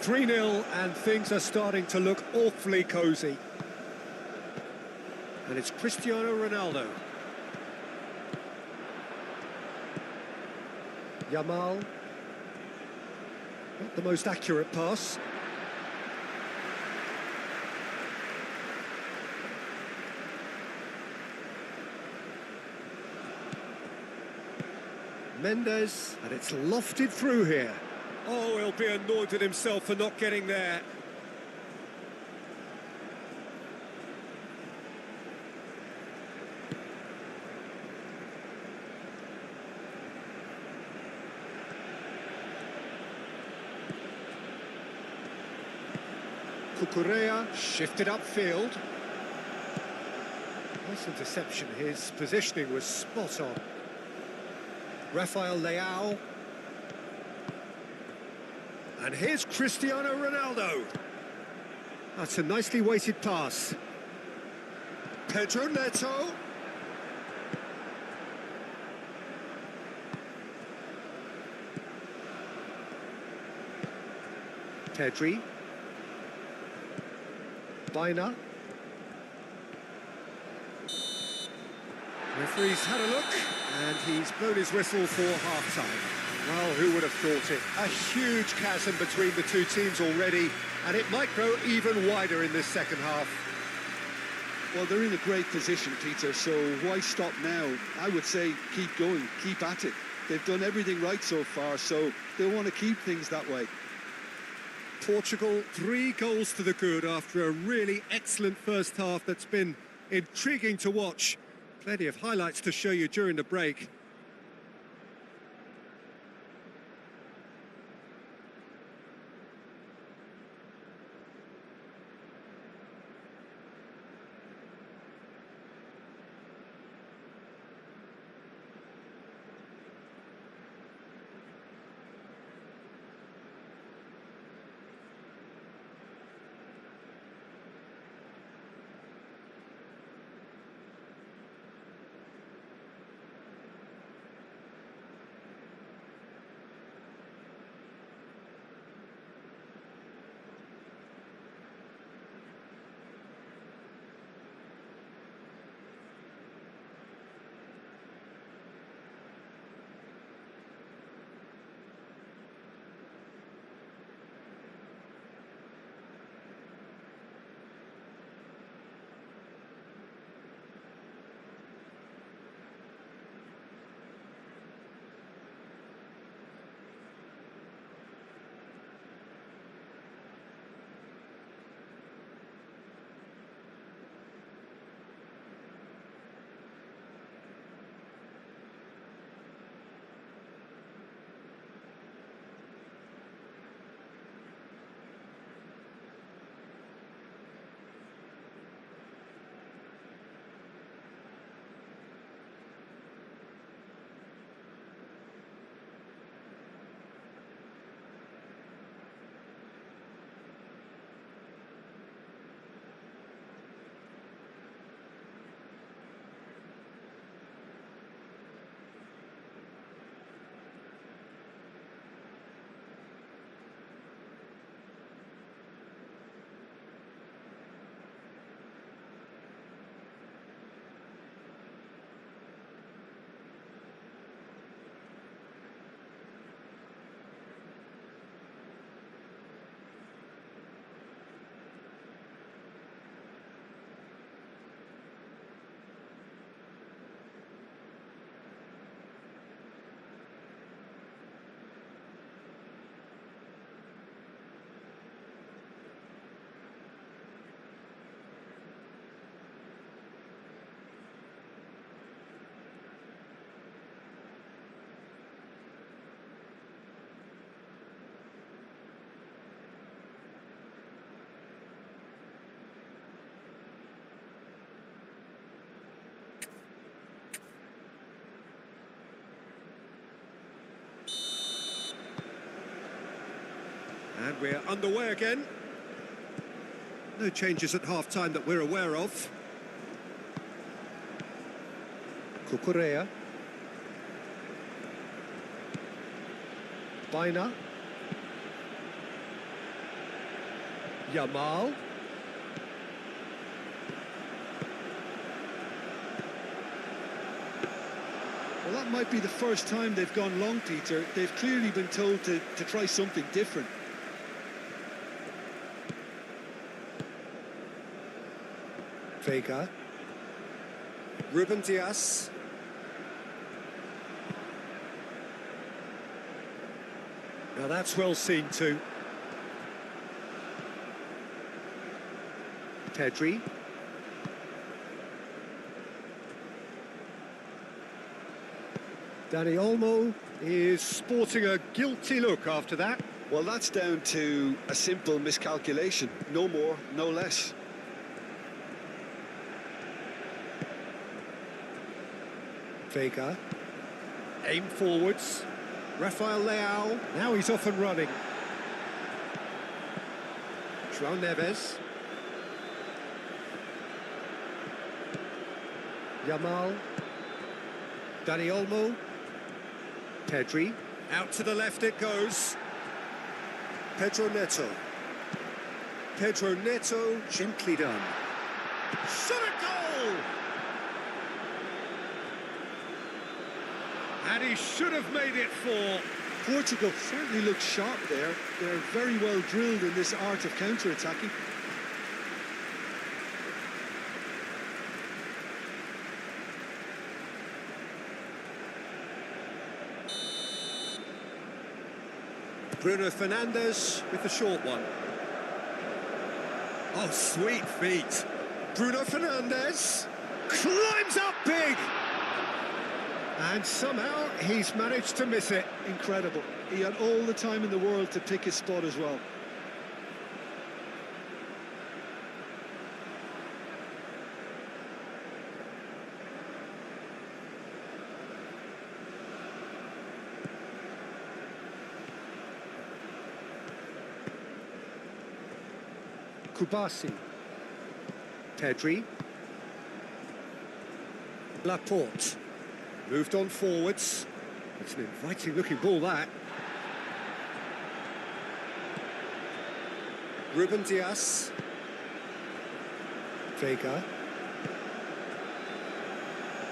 Speaker 2: 3-0, and things are starting to look awfully cosy. And it's Cristiano Ronaldo. Yamal. Not the most accurate pass. Mendes, and it's lofted through here. Oh, he'll be annoyed at himself for not getting there. Cucurella shifted upfield. Nice interception, his positioning was spot on. Rafael Leao. And here's Cristiano Ronaldo. That's a nicely weighted pass. Pedro Neto. Pedri. Baina. Referee's had a look, and he's blown his whistle for half-time. Well, who would have thought it? A huge chasm between the two teams already, and it might grow even wider in this second half.
Speaker 1: Well, they're in a great position, Peter, so why stop now? I would say keep going, keep at it. They've done everything right so far, so they want to keep things that way.
Speaker 2: Portugal, 3 goals to the good after a really excellent first half that's been intriguing to watch. Plenty of highlights to show you during the break. And we're underway again. No changes at half-time that we're aware of. Cucurella. Baina. Yamal.
Speaker 1: Well, that might be the first time they've gone long, Peter. They've clearly been told to try something different.
Speaker 2: Vega. Ruben Dias. Now that's well seen too. Pedri. Dani Olmo is sporting a guilty look after that.
Speaker 1: Well, that's down to a simple miscalculation. No more, no less.
Speaker 2: Vega. Aim forwards. Rafael Leao. Now he's off and running. João Neves. Yamal. Dani Olmo. Pedri. Out to the left it goes. Pedro Neto. Pedro Neto, gently done. Shot a goal! And he should have made it four.
Speaker 1: Portugal certainly look sharp there. They're very well drilled in this art of counter-attacking.
Speaker 2: Bruno Fernandes with the short one. Oh, sweet feet. Bruno Fernandes climbs up big. And somehow he's managed to miss it.
Speaker 1: Incredible. He had all the time in the world to pick his spot as well.
Speaker 2: Kubasi. Pedri. Laporte. Moved on forwards. It's an inviting looking ball, that. Ruben Dias. Vega.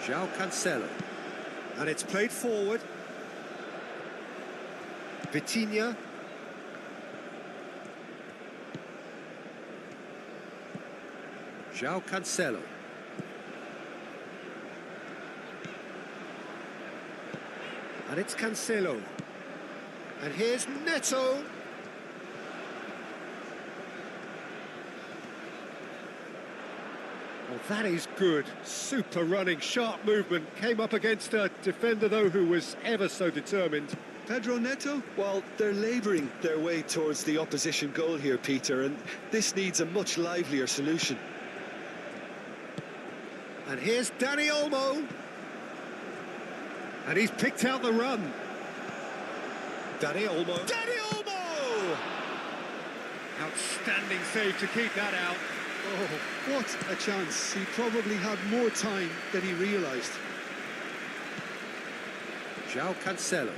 Speaker 2: João Cancelo. And it's played forward. Vitinha. João Cancelo. And it's Cancelo. And here's Neto. Well, that is good. Super running, sharp movement. Came up against a defender, though, who was ever so determined.
Speaker 1: Pedro Neto? Well, they're labouring their way towards the opposition goal here, Peter, and this needs a much livelier solution.
Speaker 2: And here's Dani Olmo. And he's picked out the run. Dani Olmo. Dani Olmo! Outstanding save to keep that out.
Speaker 1: Oh, what a chance. He probably had more time than he realised.
Speaker 2: João Cancelo.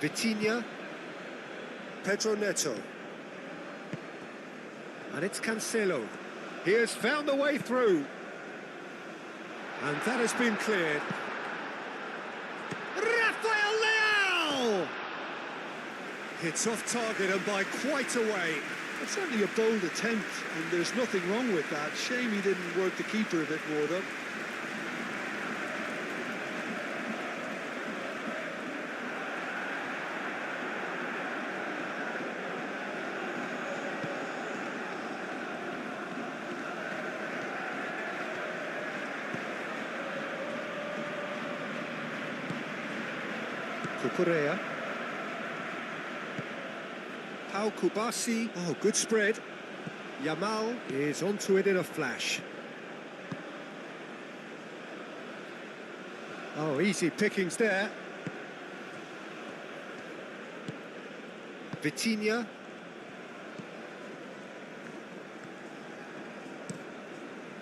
Speaker 2: Vitinha. Pedro Neto. And it's Cancelo. He has found the way through. And that has been cleared. Rafael Leao! It's off target and by quite a way.
Speaker 1: It's certainly a bold attempt, and there's nothing wrong with that. Shame he didn't work the keeper a bit more, though.
Speaker 2: Cucurella. Pau Kubasi. Oh, good spread. Yamal is onto it in a flash. Oh, easy pickings there. Vitinha.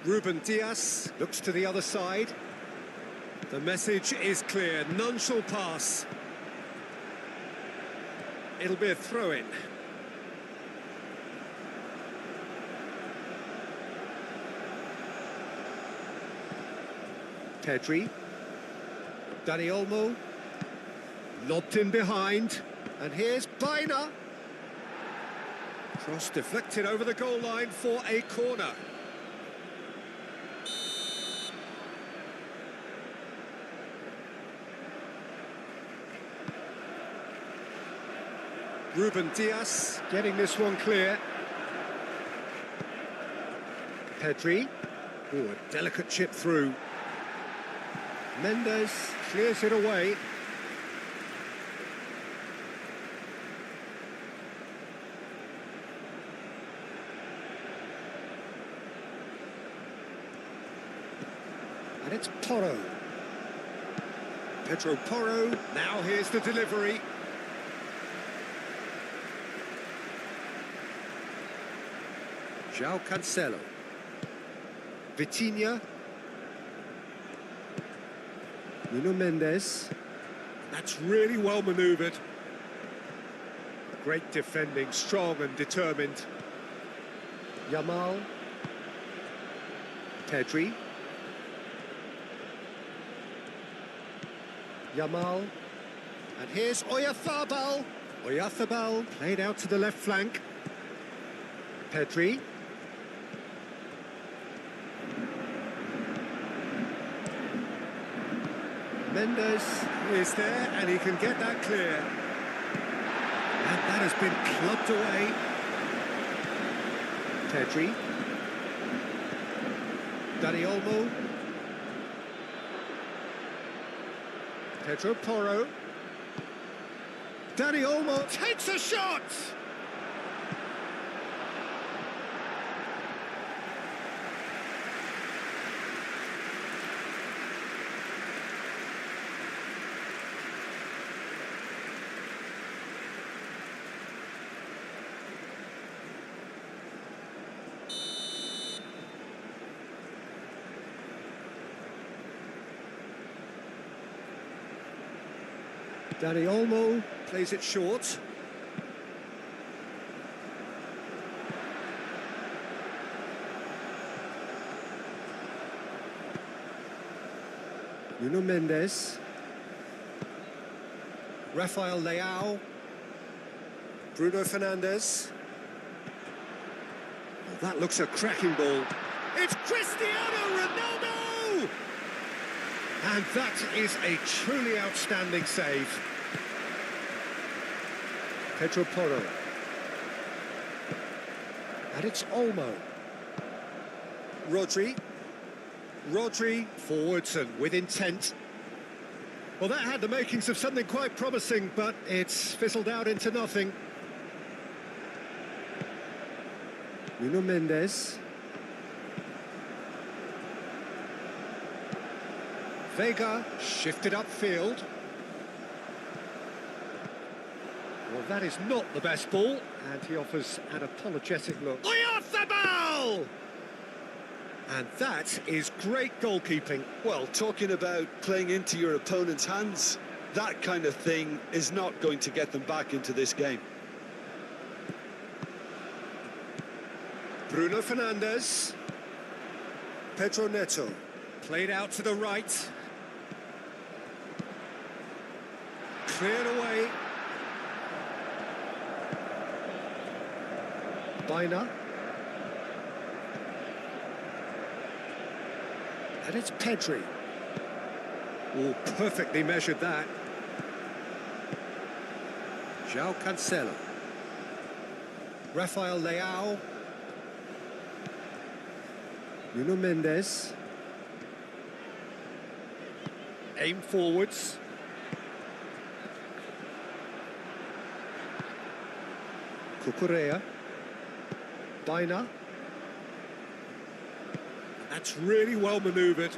Speaker 2: Ruben Dias looks to the other side. The message is clear. None shall pass. It'll be a throw-in. Pedri. Dani Olmo. Lobbed in behind. And here's Baina. Cross deflected over the goal line for a corner. Ruben Dias getting this one clear. Pedri. Oh, a delicate chip through. Mendes clears it away. And it's Porro. Pedro Porro. Now here's the delivery. João Cancelo. Vitinha. Nuno Mendes. That's really well manoeuvred. Great defending, strong and determined. Yamal. Pedri. Yamal. And here's Oyarzabal. Oyarzabal played out to the left flank. Pedri. Mendes is there and he can get that clear. And that has been clubbed away. Pedri. Dani Olmo. Pedro Porro. Dani Olmo takes a shot! Dani Olmo plays it short. Nuno Mendes. Rafael Leao. Bruno Fernandes. Oh, that looks a cracking ball. It's Cristiano Ronaldo! And that is a truly outstanding save. Pedro Porro. And it's Olmo. Rodri. Rodri forwards and with intent. Well, that had the makings of something quite promising, but it's fizzled out into nothing. Nuno Mendes. Vega shifted upfield. Well, that is not the best ball, and he offers an apologetic look. Oyarzabal! And that is great goalkeeping.
Speaker 1: Well, talking about playing into your opponent's hands, that kind of thing is not going to get them back into this game.
Speaker 2: Bruno Fernandes. Pedro Neto. Played out to the right. Cleared away. Baina. And it's Pedri. Oh, perfectly measured that. João Cancelo. Rafael Leao. Nuno Mendes. Aim forwards. Cucurella. Baina. That's really well manoeuvred.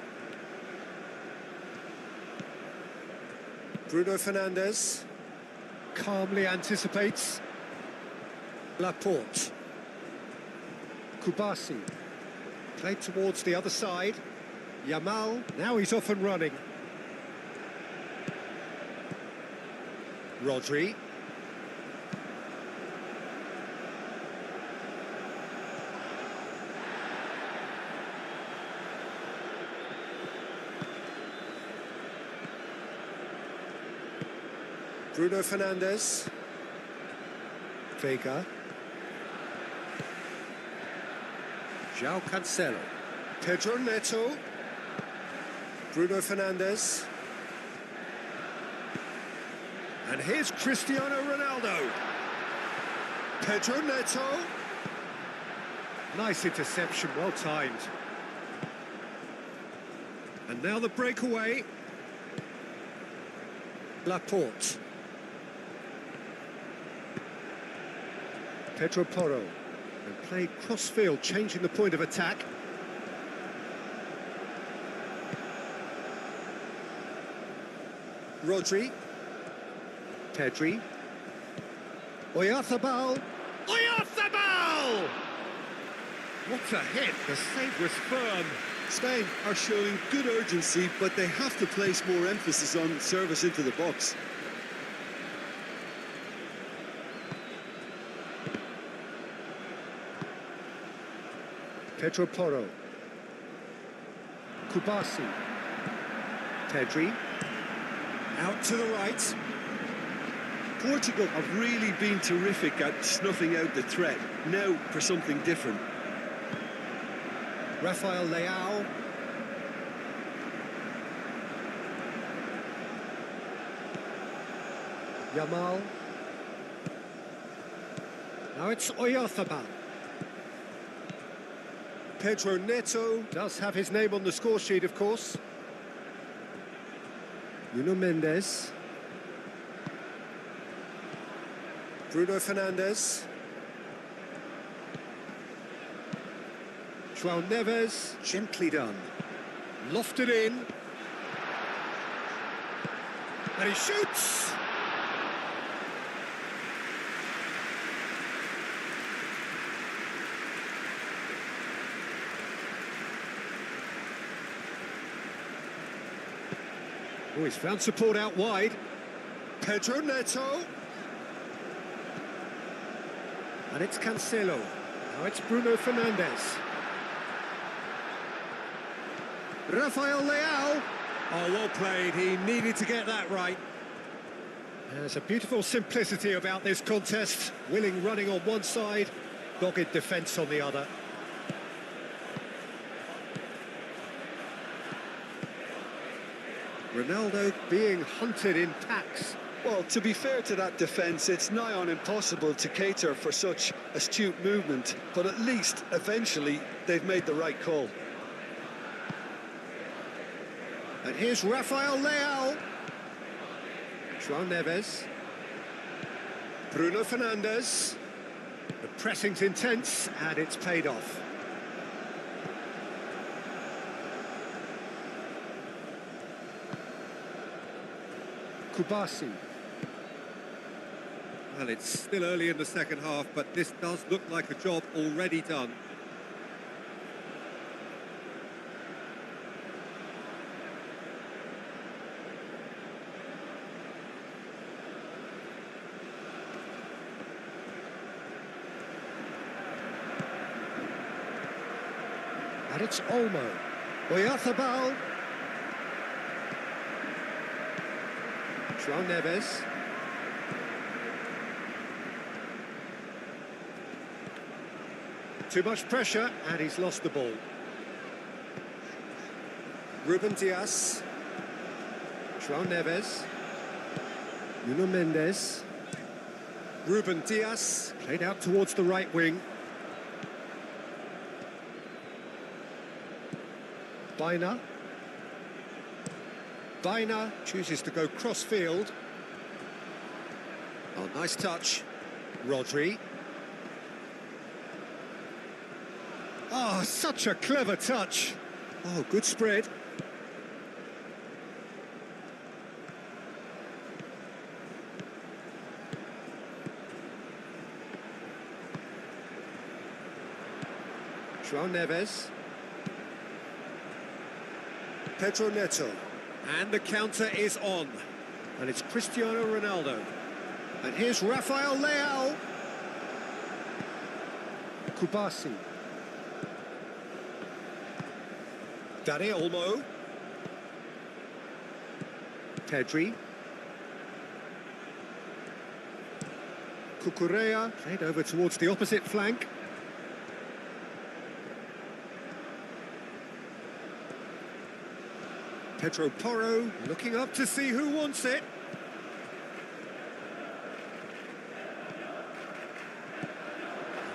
Speaker 2: Bruno Fernandes calmly anticipates. Laporte. Kubasi. Played towards the other side. Yamal, now he's off and running. Rodri. Bruno Fernandes. Vega. João Cancelo. Pedro Neto. Bruno Fernandes. And here's Cristiano Ronaldo. Pedro Neto. Nice interception, well timed. And now the breakaway. Laporte. Pedro Porro. And played cross-field, changing the point of attack. Rodri. Pedri. Oyarzabal. Oyarzabal! What a hit! The save was firm.
Speaker 1: Spain are showing good urgency, but they have to place more emphasis on service into the box.
Speaker 2: Pedro Porro. Kubasi. Pedri. Out to the right.
Speaker 1: Portugal have really been terrific at snuffing out the threat. Now for something different.
Speaker 2: Rafael Leao. Yamal. Now it's Oyarzabal. Pedro Neto does have his name on the score sheet, of course. Nuno Mendes. Bruno Fernandes. João Neves, gently done. Lofted in. And he shoots! Oh, he's found support out wide. Pedro Neto. And it's Cancelo. Now it's Bruno Fernandes. Rafael Leao. Oh, well played. He needed to get that right. There's a beautiful simplicity about this contest. Willing running on one side, dogged defence on the other. Ronaldo being hunted in packs.
Speaker 1: Well, to be fair to that defence, it's nigh on impossible to cater for such astute movement, but at least, eventually, they've made the right call.
Speaker 2: And here's Rafael Leao. João Neves. Bruno Fernandes. The pressing's intense, and it's paid off. Kubasi. Well, it's still early in the second half, but this does look like a job already done. And it's Olmo. Oyarzabal. João Neves. Too much pressure, and he's lost the ball. Ruben Dias. João Neves. Nuno Mendes. Ruben Dias. Played out towards the right wing. Baina. Baina chooses to go cross-field. Oh, nice touch. Rodri. Oh, such a clever touch. Oh, good spread. João Neves. Pedro Neto. And the counter is on. And it's Cristiano Ronaldo. And here's Rafael Leao. Kubasi. Dani Olmo. Cucurella played over towards the opposite flank. Pedro Porro looking up to see who wants it.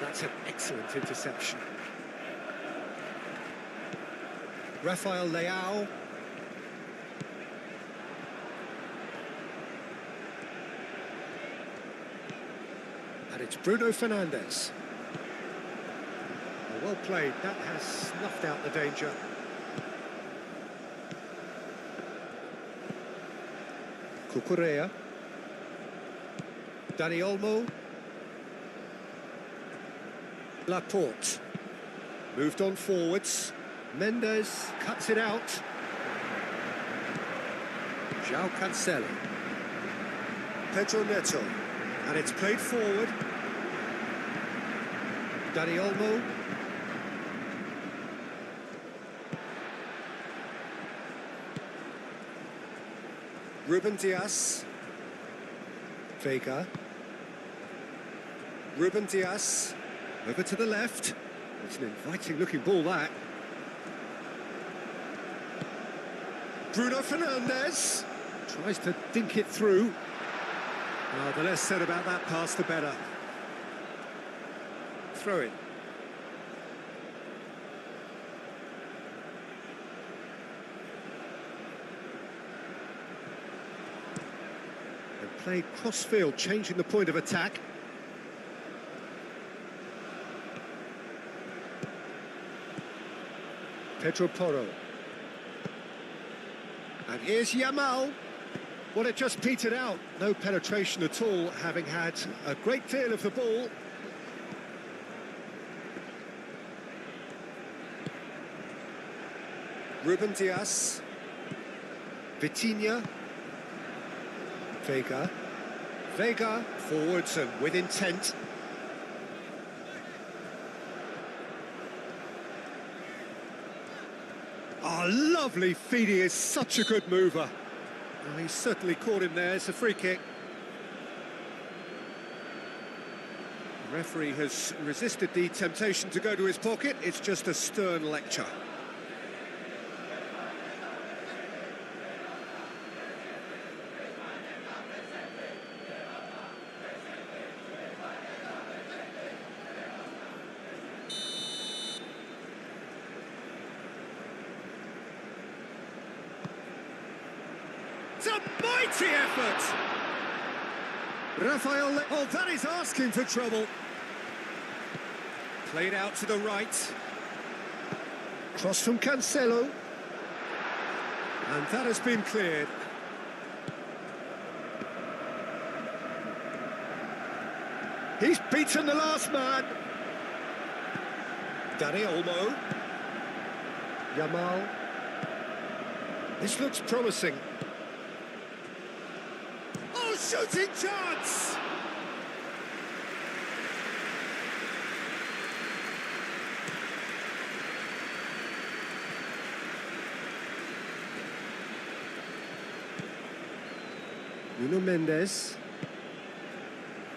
Speaker 2: That's an excellent interception. Rafael Leao. And it's Bruno Fernandes. Well played, that has snuffed out the danger. Cucurella. Dani Olmo. Laporte. Moved on forwards. Mendes cuts it out. João Cancelo. Pedro Neto. And it's played forward. Dani Olmo. Ruben Dias. Vega. Ruben Dias. Over to the left. It's an inviting looking ball, that. Bruno Fernandes. Tries to dink it through. Oh, the less said about that pass, the better. Throw it. And played cross-field, changing the point of attack. Pedro Porro. And here's Yamal. Well, it just petered out. No penetration at all, having had a great deal of the ball. Ruben Dias. Vitinha. Vega. Vega, forwards and with intent. Oh, lovely feed. He is such a good mover. Oh, he's certainly caught him there. It's a free kick. The referee has resisted the temptation to go to his pocket. It's just a stern lecture. It's a mighty effort! Oh, that is asking for trouble. Played out to the right. Cross from Cancelo. And that has been cleared. He's beaten the last man. Dani Olmo. Yamal. This looks promising. Oh, shooting chance! Nuno Mendes.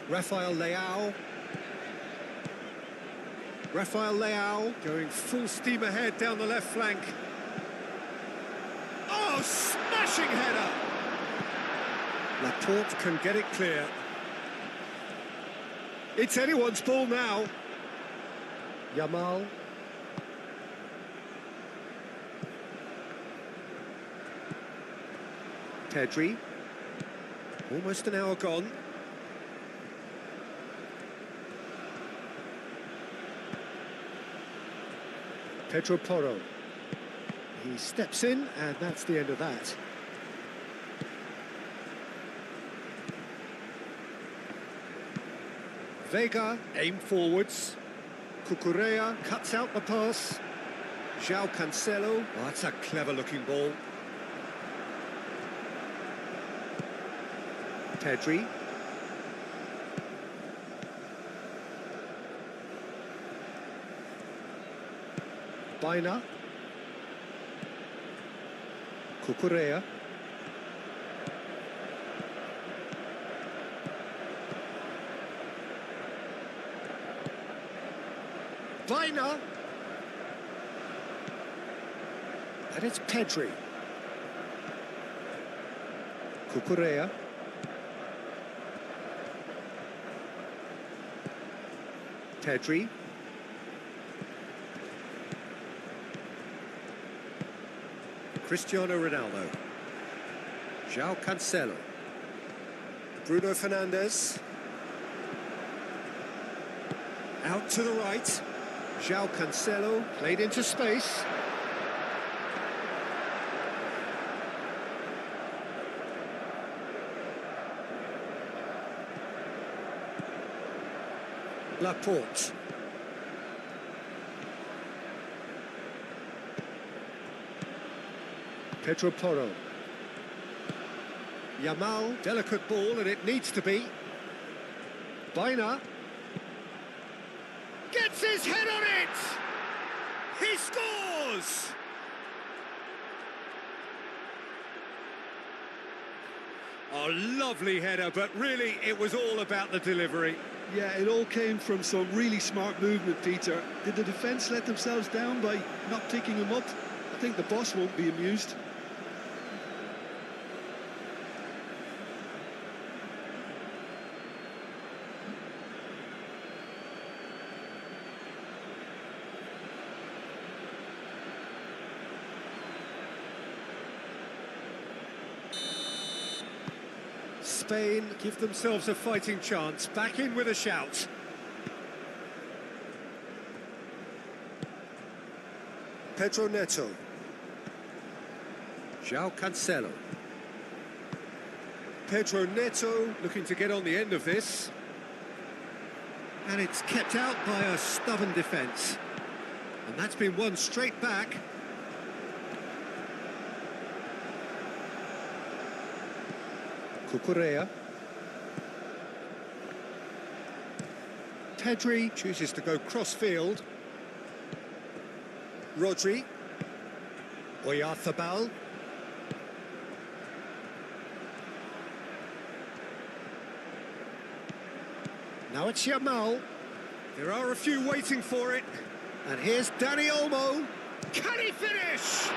Speaker 2: Rafael Leao. Rafael Leao going full steam ahead down the left flank. Oh, smashing header! Laporte can get it clear. It's anyone's ball now. Yamal. Pedri. Almost an hour gone. Pedro Porro. He steps in, and that's the end of that. Vega, aim forwards. Cucurella cuts out the pass. João Cancelo. Oh, that's a clever-looking ball. Pedri. Baina. Cucurella. Vaina. And it's Pedri. Cucurella. Pedri. Cristiano Ronaldo. João Cancelo. Bruno Fernandes. Out to the right. João Cancelo played into space. Laporte. Pedro Porro. Yamal, delicate ball, and it needs to be. Vaina. Gets his head on it! He scores! Oh, lovely header, but really it was all about the delivery.
Speaker 1: Yeah, it all came from some really smart movement, Peter. Did the defence let themselves down by not picking him up? I think the boss won't be amused.
Speaker 2: Spain give themselves a fighting chance, back in with a shout. Pedro Neto. João Cancelo. Pedro Neto looking to get on the end of this. And it's kept out by a stubborn defence. And that's been won straight back. Cucurella. Pedri chooses to go cross-field. Rodri. Oyarzabal. Now it's Yamal. There are a few waiting for it. And here's Dani Olmo. Can he finish?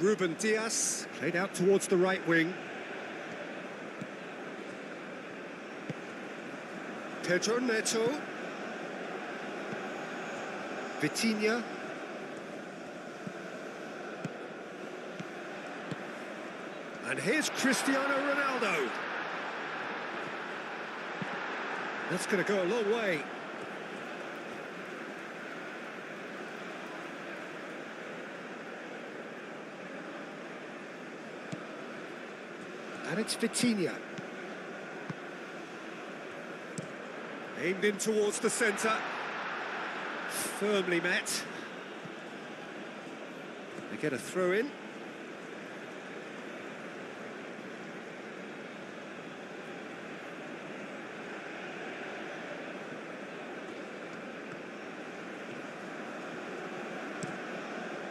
Speaker 2: Ruben Dias played out towards the right wing. Pedro Neto. Vitinha. And here's Cristiano Ronaldo. That's going to go a long way. And it's Vitinha. Aimed in towards the centre. Firmly met. They get a throw in.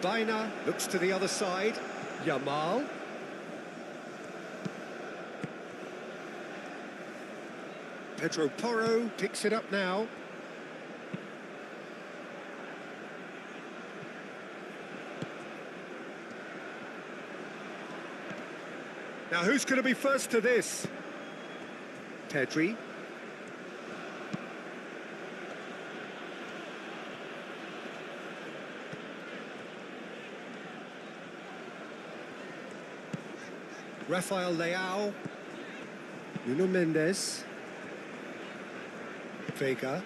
Speaker 2: Vaina looks to the other side. Yamal. Pedro Porro picks it up now. Now who's going to be first to this? Pedri. Rafael Leao. Nuno Mendes. Vega.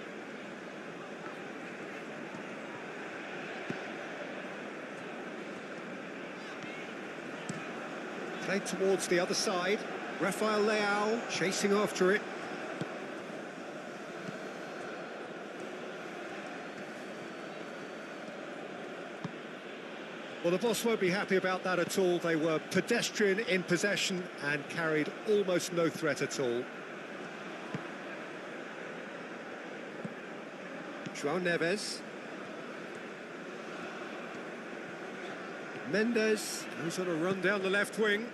Speaker 2: Played towards the other side. Rafael Leao chasing after it. Well, the boss won't be happy about that at all. They were pedestrian in possession and carried almost no threat at all. João Neves. Mendes goes on a run down the left wing.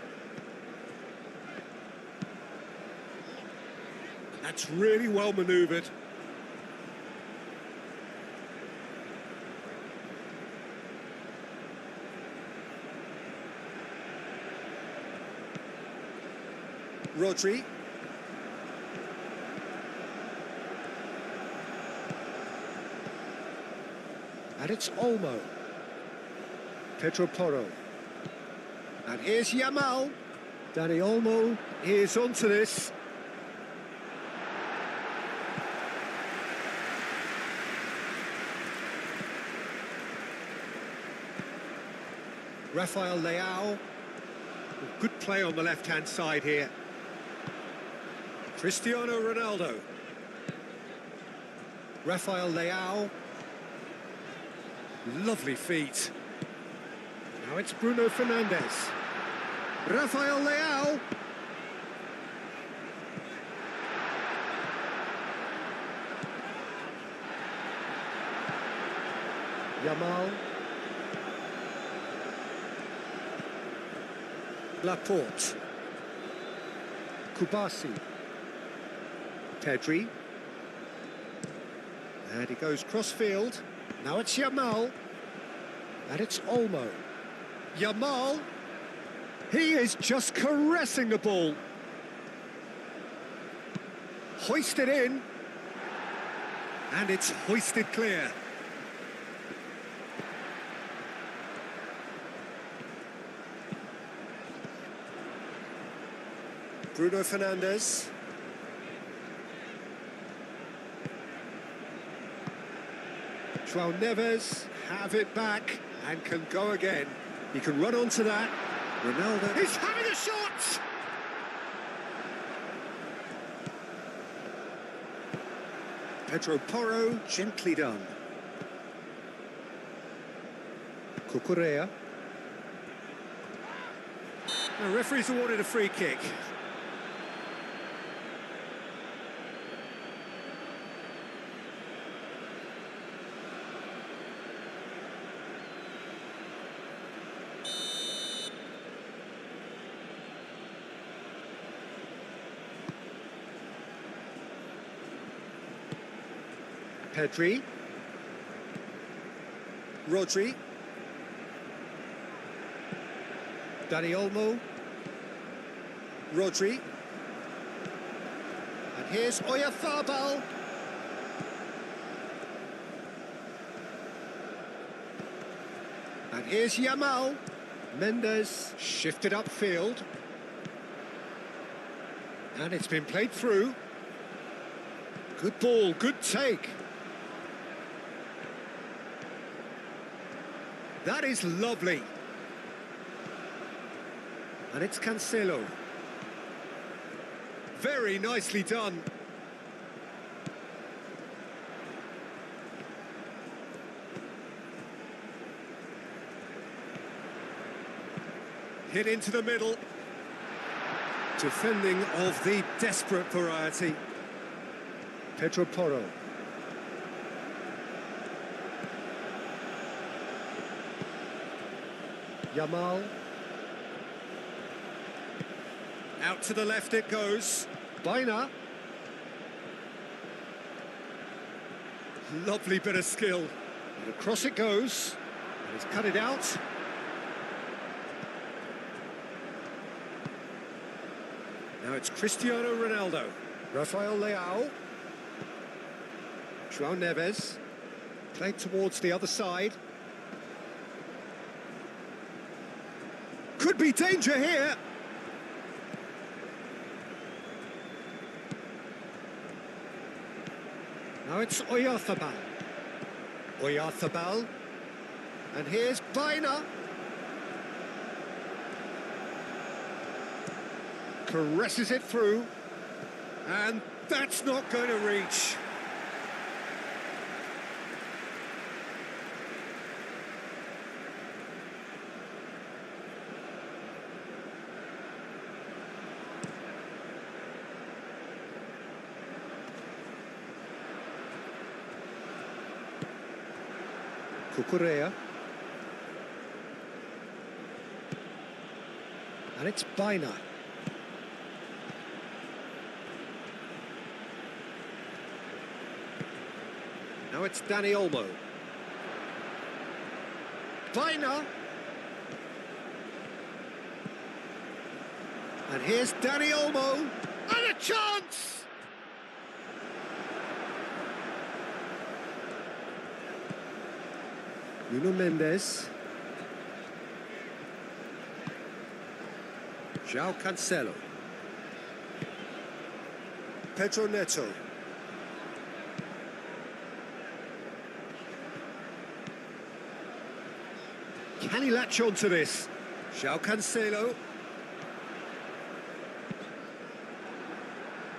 Speaker 2: That's really well manoeuvred. Rodri. And it's Olmo. Pedro Porro. And here's Yamal. Dani Olmo is onto this. Rafael Leao. Good play on the left-hand side here. Cristiano Ronaldo. Rafael Leao. Lovely feet. Now it's Bruno Fernandes. Rafael Leao. Yamal. Laporte. Kubasi. Pedri. And he goes cross-field. Now it's Yamal. And it's Olmo. Yamal. He is just caressing the ball. Hoisted in. And it's hoisted clear. Bruno Fernandes. João Neves have it back and can go again. He can run onto that. Ronaldo. He's having a shot! Pedro Porro, gently done. Cucurella. The referee's awarded a free kick. Pedri. Rodri. Dani Olmo. Rodri. And here's Oyarzabal. And here's Yamal. Mendes shifted upfield. And it's been played through. Good ball, good take. That is lovely. And it's Cancelo. Very nicely done. Hit into the middle. Defending of the desperate variety. Pedro Porro. Yamal. Out to the left it goes. Baina. Lovely bit of skill. And across it goes. And he's cut it out. Now it's Cristiano Ronaldo. Rafael Leao. João Neves. Played towards the other side. Could be danger here. Now it's Oyarzabal. Oyarzabal. And here's Baina. Caresses it through. And that's not going to reach. Cucurella. And it's Bina. Now it's Dani Olmo. Bina. And here's Dani Olmo. And a chance! Nuno Mendes. João Cancelo. Pedro Neto. Can he latch on to this? João Cancelo.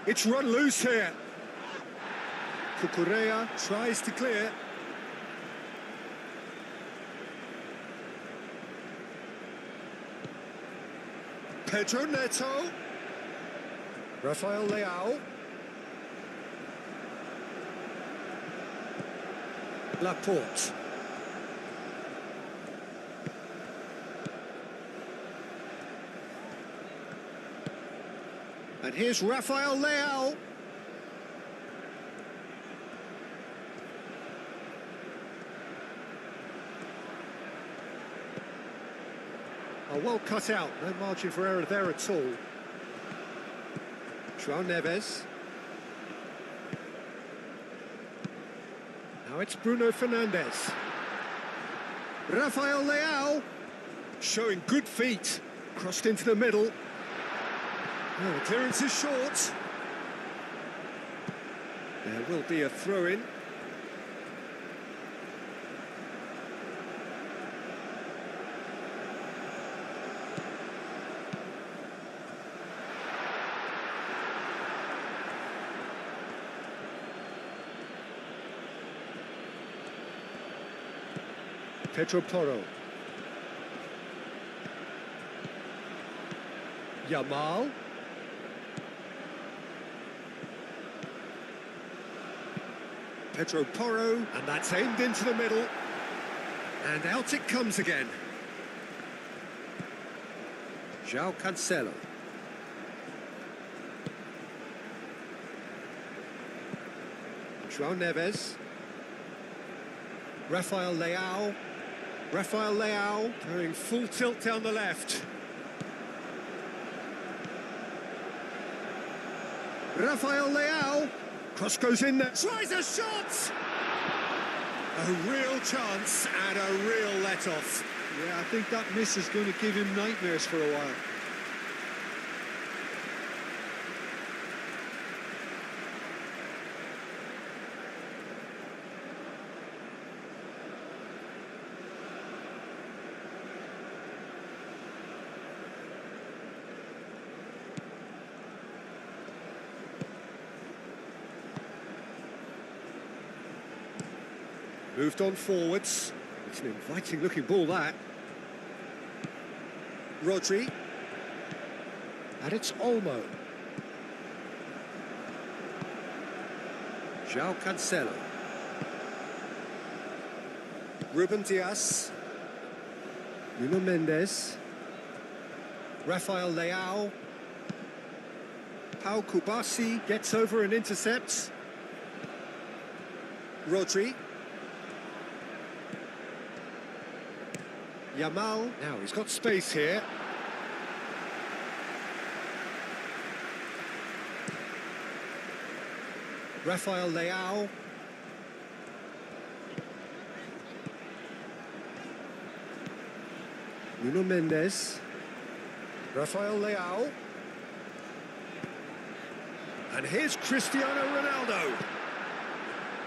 Speaker 2: It's run loose here. Cucurella tries to clear. Pedro Neto. Rafael Leao. Laporte. And here's Rafael Leao. Oh, well cut out, no margin for error there at all. João Neves. Now it's Bruno Fernandes. Rafael Leao. Showing good feet. Crossed into the middle. Oh, the clearance is short. There will be a throw-in. Pedro Porro. Yamal. Pedro Porro, and that's aimed into the middle. And out it comes again. João Cancelo. João Neves. Rafael Leao. Rafael Leao going full tilt down the left. Rafael Leao. Cross goes in there. Tries a shot! A real chance and a real let-off.
Speaker 1: Yeah, I think that miss is going to give him nightmares for a while.
Speaker 2: Moved on forwards. It's an inviting looking ball, that. Rodri. And it's Olmo. João Cancelo. Ruben Dias. Nuno Mendes. Rafael Leao. Pau Kubasi gets over and intercepts. Rodri. Yamal, now he's got space here. Rafael Leao. Nuno Mendes. Rafael Leao. And here's Cristiano Ronaldo.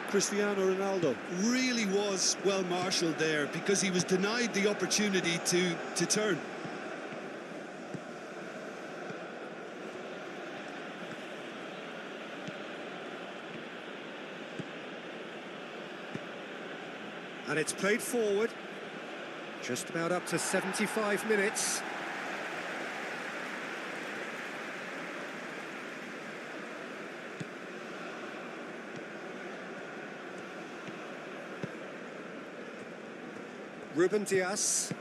Speaker 1: Cristiano Ronaldo really was well marshalled there because he was denied the opportunity to turn.
Speaker 2: And it's played forward. Just about up to 75 minutes. Ruben Dias.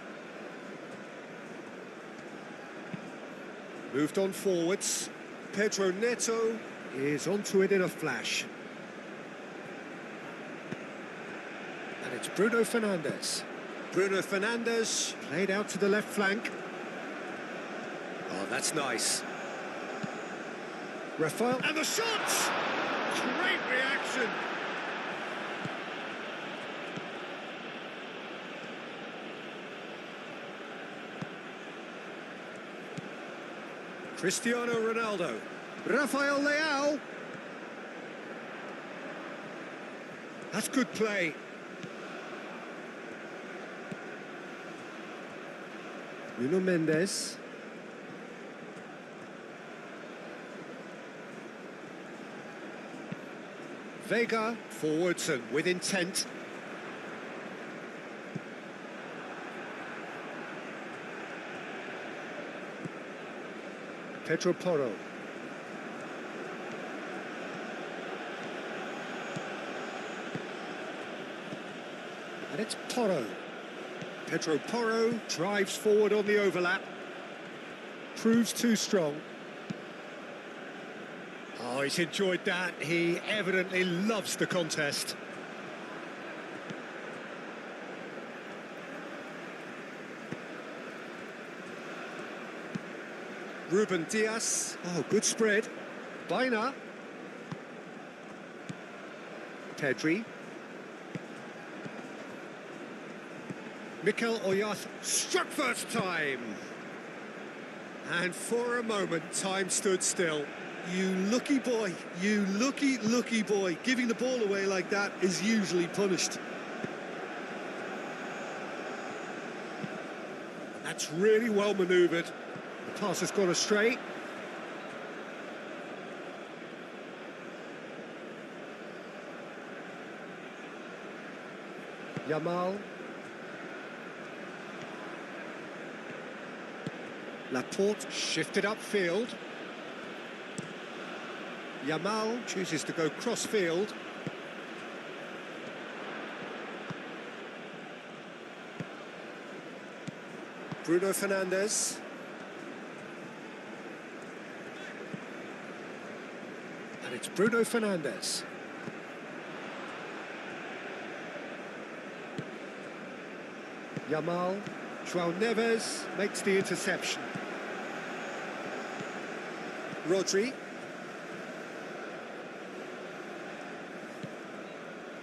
Speaker 2: Moved on forwards. Pedro Neto is onto it in a flash. And it's Bruno Fernandes. Bruno Fernandes played out to the left flank. Oh, that's nice. Rafael, and the shot! Great reaction! Cristiano Ronaldo. Rafael Leao. That's good play. Nuno Mendes. Vega, forwards and with intent. Pedro Porro. And it's Porro. Pedro Porro drives forward on the overlap. Proves too strong. Oh, he's enjoyed that. He evidently loves the contest. Ruben Dias. Oh, good spread. Baina. Pedri. Mikel Oyarzabal struck first time. And for a moment, time stood still.
Speaker 1: You lucky boy, you lucky boy. Giving the ball away like that is usually punished.
Speaker 2: That's really well manoeuvred. The pass has gone astray. Yamal. Laporte shifted upfield. Yamal chooses to go cross-field. Bruno Fernandes. And it's Bruno Fernandes. Yamal. João Neves makes the interception. Rodri.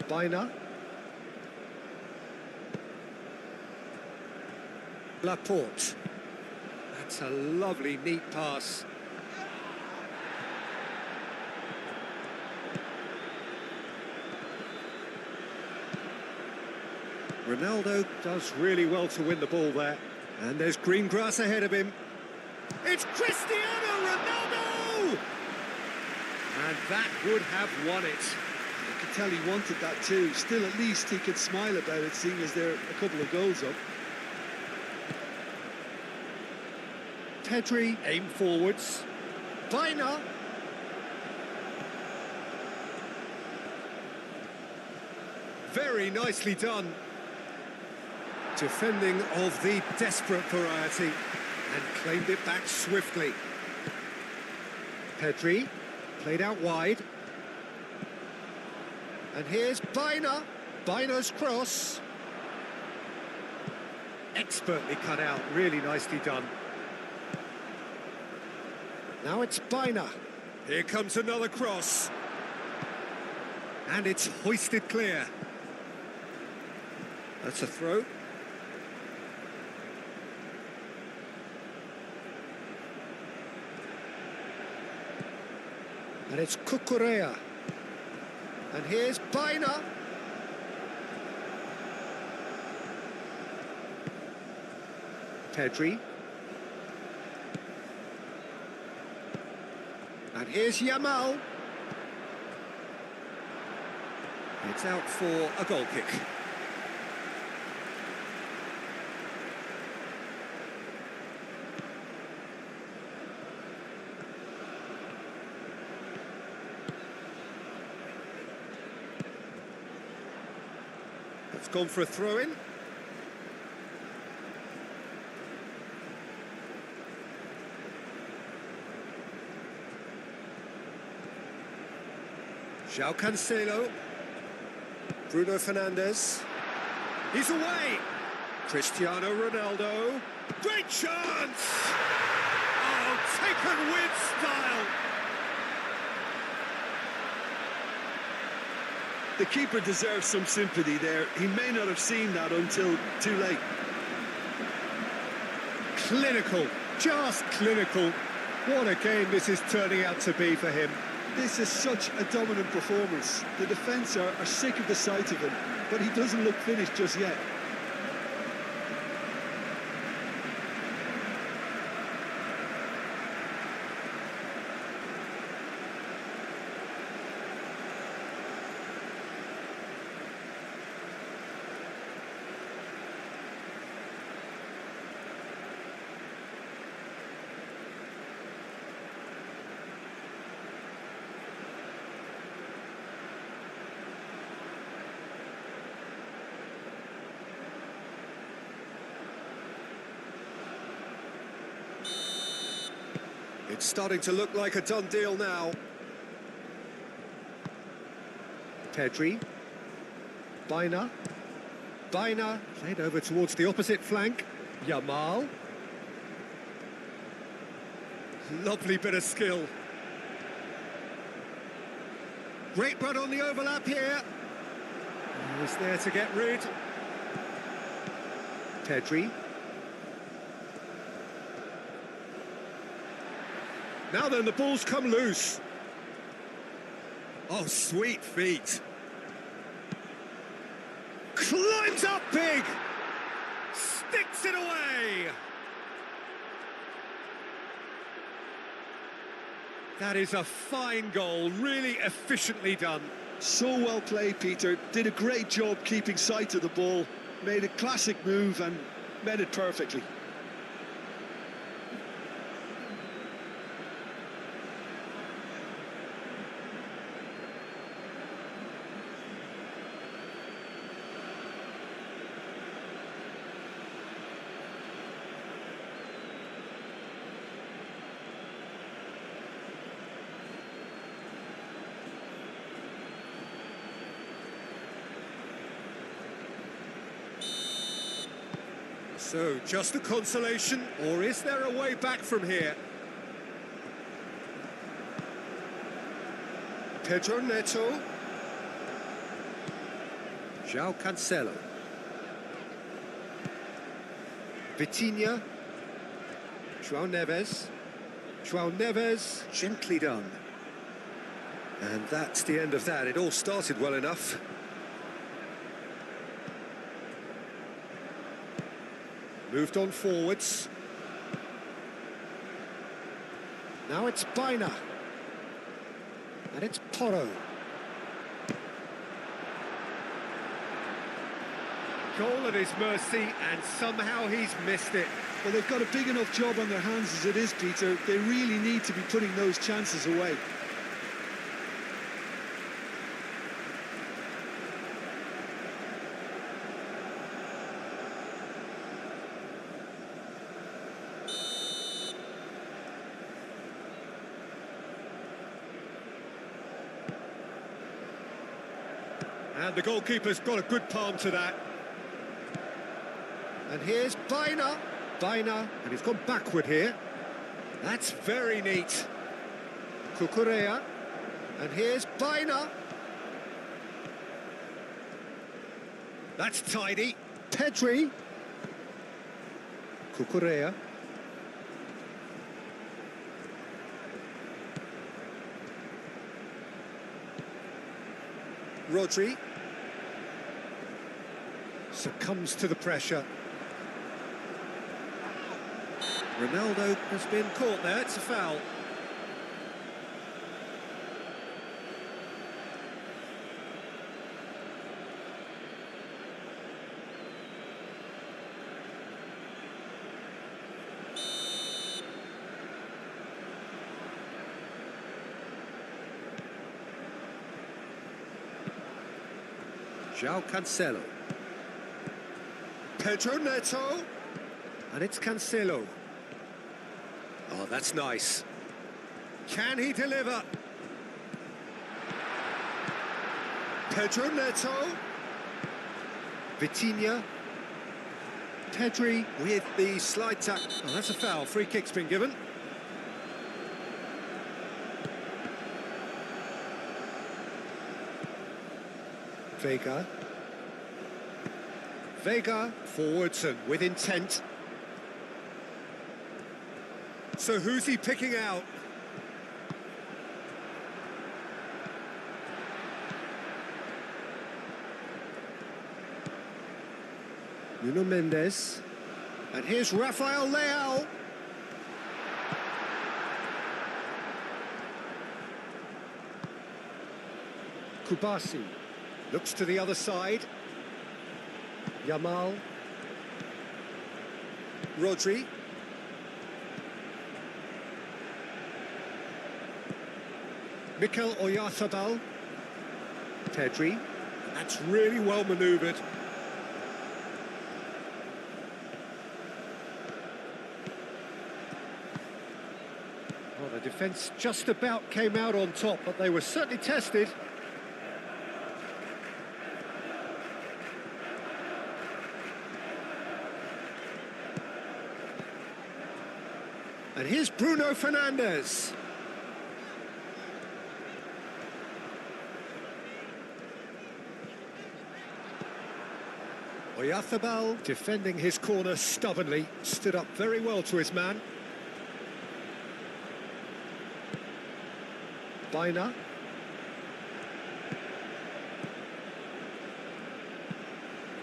Speaker 2: Baina. Laporte. That's a lovely, neat pass. Ronaldo does really well to win the ball there. And there's green grass ahead of him. It's Cristiano Ronaldo! And that would have won it.
Speaker 1: I could tell he wanted that too. Still, at least he could smile about it, seeing as there are a couple of goals up.
Speaker 2: Pedri, aim forwards. Baina. Very nicely done. Defending of the desperate variety, and claimed it back swiftly. Pedri, played out wide. And here's Baina. Baina's cross. Expertly cut out, really nicely done. Now it's Baina. Here comes another cross. And it's hoisted clear. That's a throw. And it's Cucurella. And here's Baina. Pedri. And here's Yamal. It's out for a goal kick. It's gone for a throw-in. João Cancelo. Bruno Fernandes. He's away. Cristiano Ronaldo. Great chance! Oh, taken with style.
Speaker 1: The keeper deserves some sympathy there. He may not have seen that until too late.
Speaker 2: Clinical, just clinical. What a game this is turning out to be for him.
Speaker 1: This is such a dominant performance. The defence are sick of the sight of him, but he doesn't look finished just yet.
Speaker 2: It's starting to look like a done deal now. Pedri. Baina. Baina played over towards the opposite flank. Yamal. Lovely bit of skill. Great run on the overlap here. He's there to get rid. Pedri. Now then, the ball's come loose. Oh, sweet feet. Climbs up big. Sticks it away. That is a fine goal, really efficiently done.
Speaker 1: So well played, Peter. Did a great job keeping sight of the ball. Made a classic move and met it perfectly.
Speaker 2: So, just a consolation, or is there a way back from here? Pedro Neto. João Cancelo. Vitinha. João Neves. João Neves, gently done. And that's the end of that. It all started well enough. Moved on forwards. Now it's Baina. And it's Porro. Goal at his mercy, and somehow he's missed it.
Speaker 1: Well, they've got a big enough job on their hands as it is, Peter. They really need to be putting those chances away.
Speaker 2: And the goalkeeper's got a good palm to that. And here's Baina. Baina, and he's gone backward here. That's very neat. Cucurella. And here's Baina. That's tidy. Pedri. Cucurella. Rodri. Succumbs to the pressure. Ronaldo has been caught there, it's a foul. João Cancelo. Pedro Neto. And it's Cancelo. Oh, that's nice. Can he deliver? Pedro Neto. Vitinha. Pedri with the slide tackle. Oh, that's a foul. Free kick's been given. Vega. Vega forwards and with intent. So who's he picking out? Nuno Mendes. And here's Rafael Leao. Kubasi looks to the other side. Yamal. Rodri. Mikel Oyarzabal. Pedri. That's really well manoeuvred. Well, the defence just about came out on top, but they were certainly tested. And here's Bruno Fernandes. Oyarzabal defending his corner stubbornly, stood up very well to his man. Baina.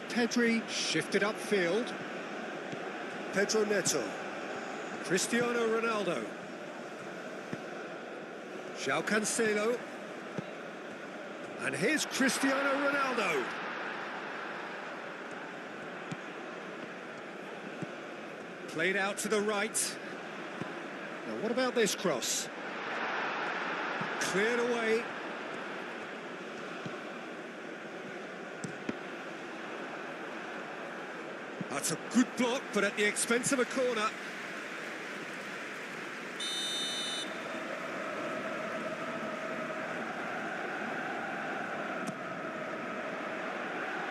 Speaker 2: Pedri shifted upfield. Pedro Neto. Cristiano Ronaldo. João Cancelo. And here's Cristiano Ronaldo. Played out to the right. Now what about this cross? Cleared away. That's a good block, but at the expense of a corner.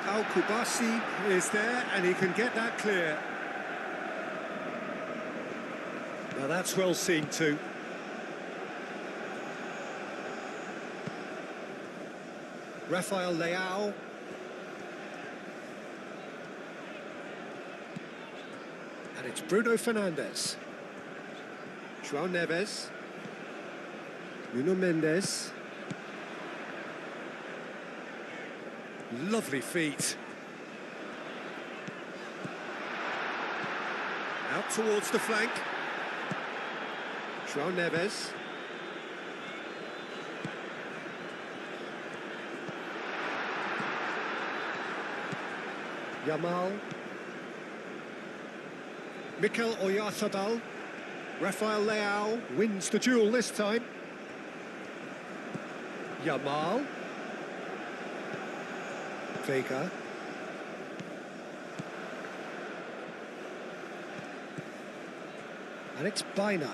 Speaker 2: Paul Kubasi is there, and he can get that clear. Now that's well seen too. Rafael Leao. And it's Bruno Fernandes. João Neves. Nuno Mendes. Lovely feet. Out towards the flank. João Neves. Yamal. Mikel Oyarzabal. Rafael Leao wins the duel this time. Yamal. Vega. And it's Baina.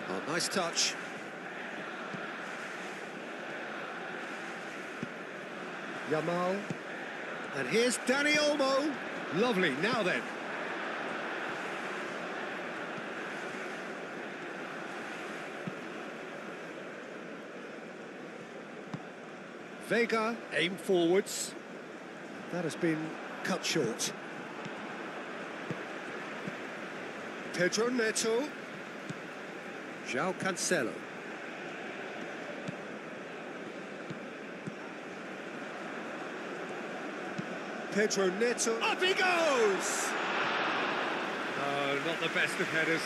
Speaker 2: Oh, nice touch. Yamal. And here's Dani Olmo. Lovely, now then. Vega, aim forwards. That has been cut short. Pedro Neto. João Cancelo. Pedro Neto. Up he goes! Oh, not the best of headers.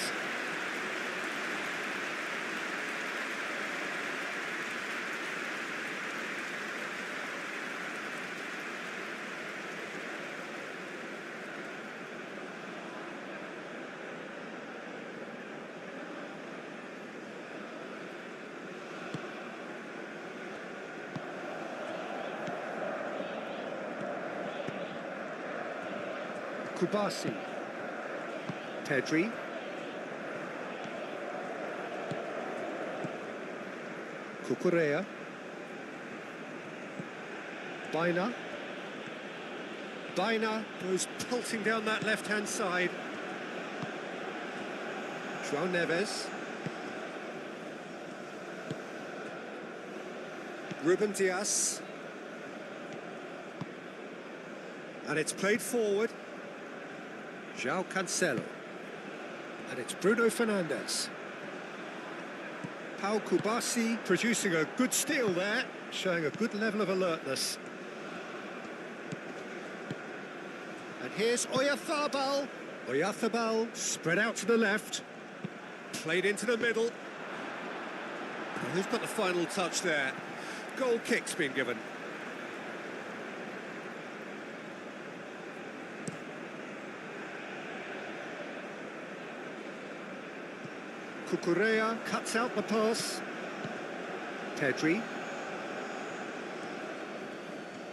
Speaker 2: Kubasi. Pedri. Cucurella. Baina. Baina goes pulsing down that left-hand side. João Neves. Ruben Dias. And it's played forward. João Cancelo. And it's Bruno Fernandes. Pau Kubasi producing a good steal there, showing a good level of alertness. And here's Oyarzabal. Oyarzabal spread out to the left. Played into the middle. And who's got the final touch there? Goal kick's been given. Cucurella cuts out the pass. Pedri.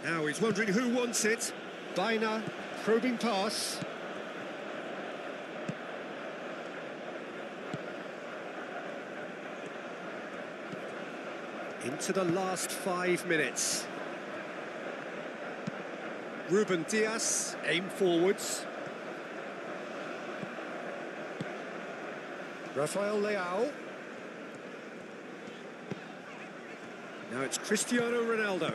Speaker 2: Now he's wondering who wants it. Baina, probing pass. Into the last 5 minutes. Ruben Dias, aim forwards. Rafael Leao. Now it's Cristiano Ronaldo.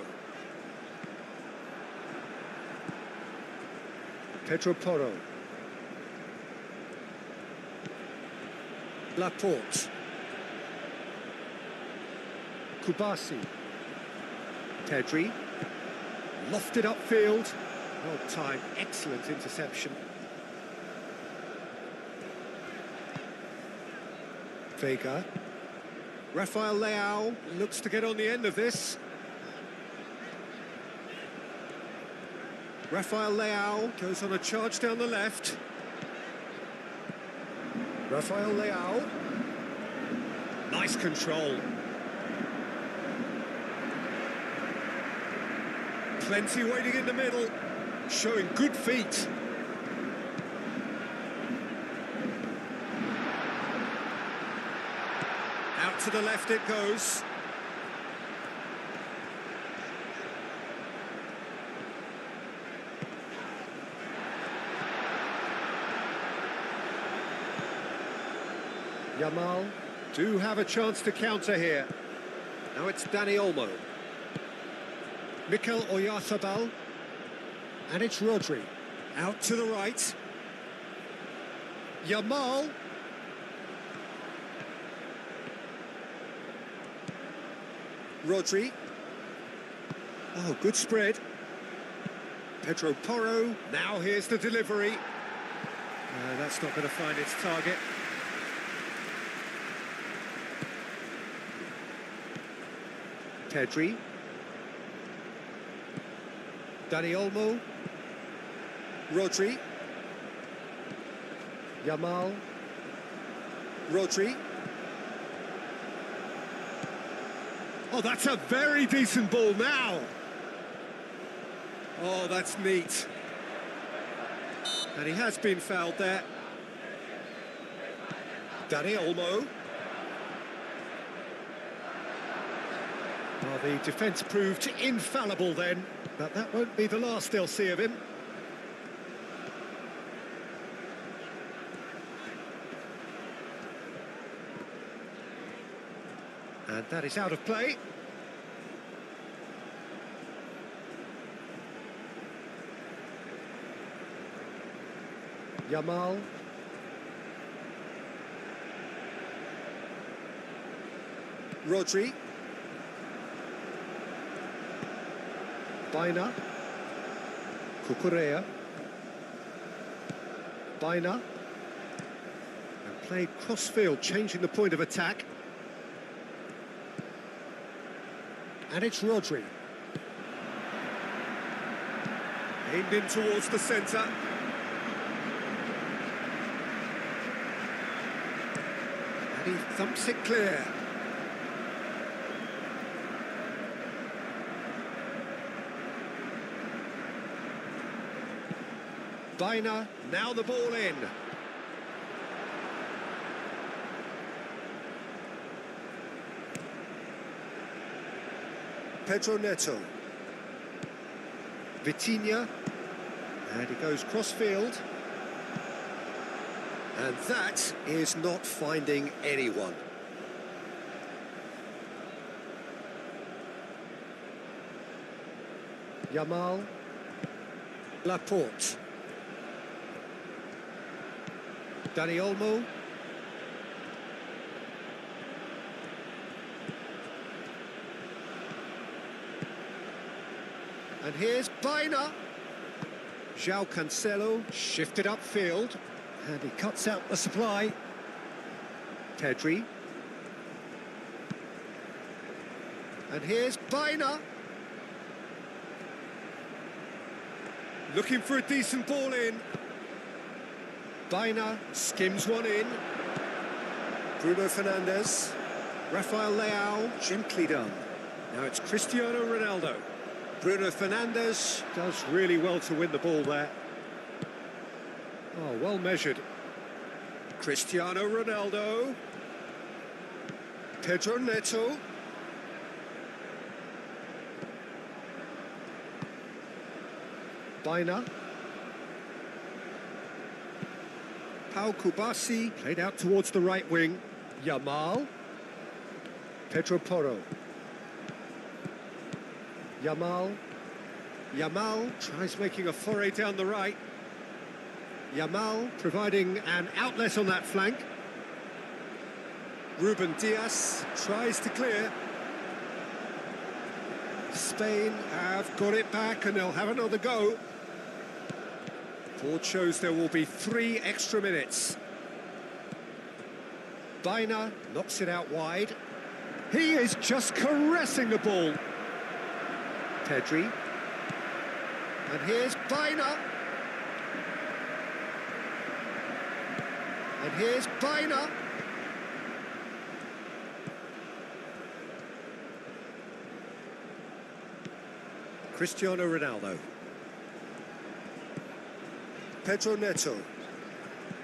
Speaker 2: Pedro Porro. Laporte. Kubasi. Pedri. Lofted upfield. Well timed, excellent interception. Vega. Rafael Leao looks to get on the end of this. Rafael Leao goes on a charge down the left. Rafael Leao. Nice control. Plenty waiting in the middle, showing good feet. Out to the left it goes. Yamal do have a chance to counter here. Now it's Dani Olmo. Mikel Oyarzabal. And it's Rodri. Out to the right. Yamal. Rodri. Oh, good spread. Pedro Porro. Now here's the delivery. That's not going to find its target. Pedri. Dani Olmo. Rodri. Yamal. Rodri. Oh, that's a very decent ball now. Oh, that's neat. And he has been fouled there. Dani Olmo. Well, the defence proved infallible then, but that won't be the last they'll see of him. And that is out of play. Yamal. Rodri. Baina. Cucurella. Baina. And played cross-field, changing the point of attack. And it's Rodri. Aimed in towards the centre. And he thumps it clear. Baina, now the ball in. Pedro Neto. Vitinha. And he goes cross-field. And that is not finding anyone. Yamal. Laporte. Dani Olmo. And here's Baina. João Cancelo shifted upfield. And he cuts out the supply. Pedri. And here's Baina. Looking for a decent ball in. Baina skims one in. Bruno Fernandes. Rafael Leao, gently done. Now it's Cristiano Ronaldo. Bruno Fernandes does really well to win the ball there. Oh, well measured. Cristiano Ronaldo. Pedro Neto. Baina. Pau Kubasi played out towards the right wing. Yamal. Pedro Porro. Yamal. Yamal tries making a foray down the right. Yamal providing an outlet on that flank. Ruben Dias tries to clear. Spain have got it back and they'll have another go. Board shows there will be 3 extra minutes. Baina knocks it out wide. He is just caressing the ball. Pedri. And here's Baina. And here's Baina. Cristiano Ronaldo. Pedro Neto.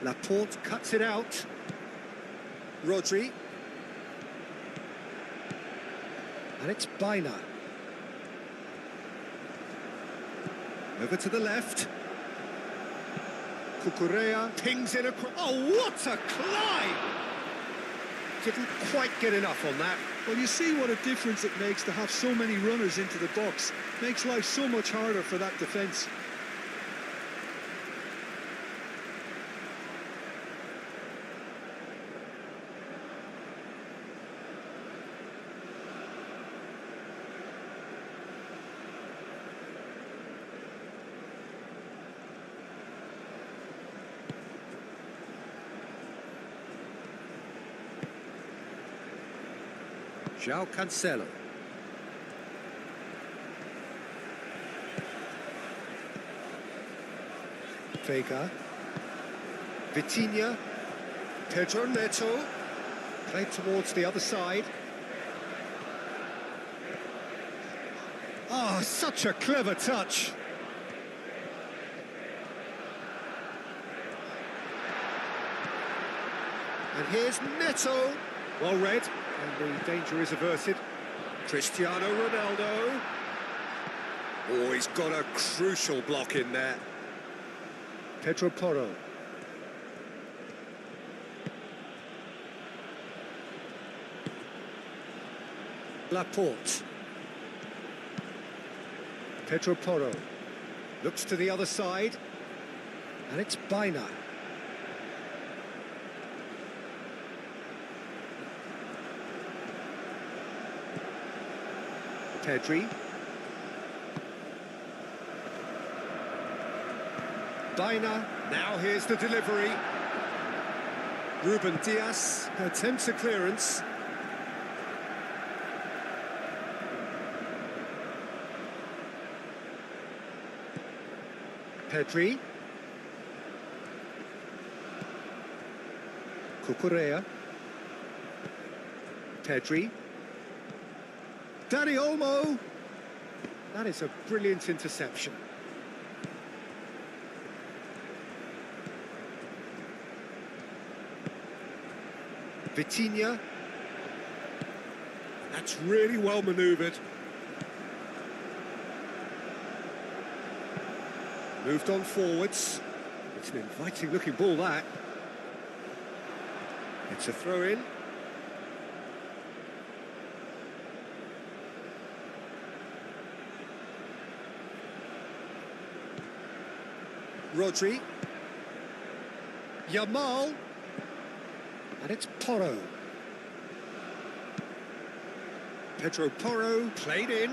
Speaker 2: Laporte cuts it out. Rodri. And it's Baina. Over to the left. Cucurella pings in across. Oh, what a climb! Didn't quite get enough on that.
Speaker 1: Well, you see what a difference it makes to have so many runners into the box. Makes life so much harder for that defence.
Speaker 2: João Cancelo. Vega. Vitinha. Pedro Neto. Played towards the other side. Oh, such a clever touch. And here's Neto. Well read. And the danger is averted. Cristiano Ronaldo. Oh, he's got a crucial block in there. Pedro Porro. Laporte. Pedro Porro. Looks to the other side. And it's Baina. Pedri. Baina, now here's the delivery. Ruben Dias attempts a clearance. Pedri. Cucurella. Pedri. Dani Olmo. That is a brilliant interception. Vitinha. That's really well manoeuvred. Moved on forwards. It's an inviting looking ball, that. It's a throw in. Rodri. Yamal. And it's Porro. Pedro Porro played in.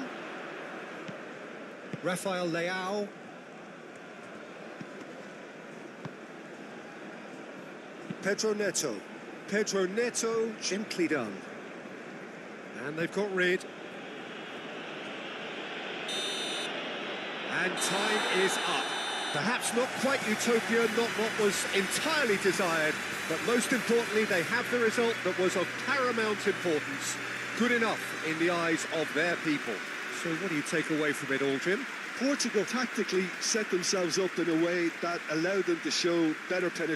Speaker 2: Rafael Leao. Pedro Neto. Pedro Neto, gently done. And they've got rid. And time is up. Perhaps not quite utopia, not what was entirely desired, but most importantly, they have the result that was of paramount importance. Good enough in the eyes of their people. So what do you take away from it all, Jim?
Speaker 1: Portugal tactically set themselves up in a way that allowed them to show better penetration.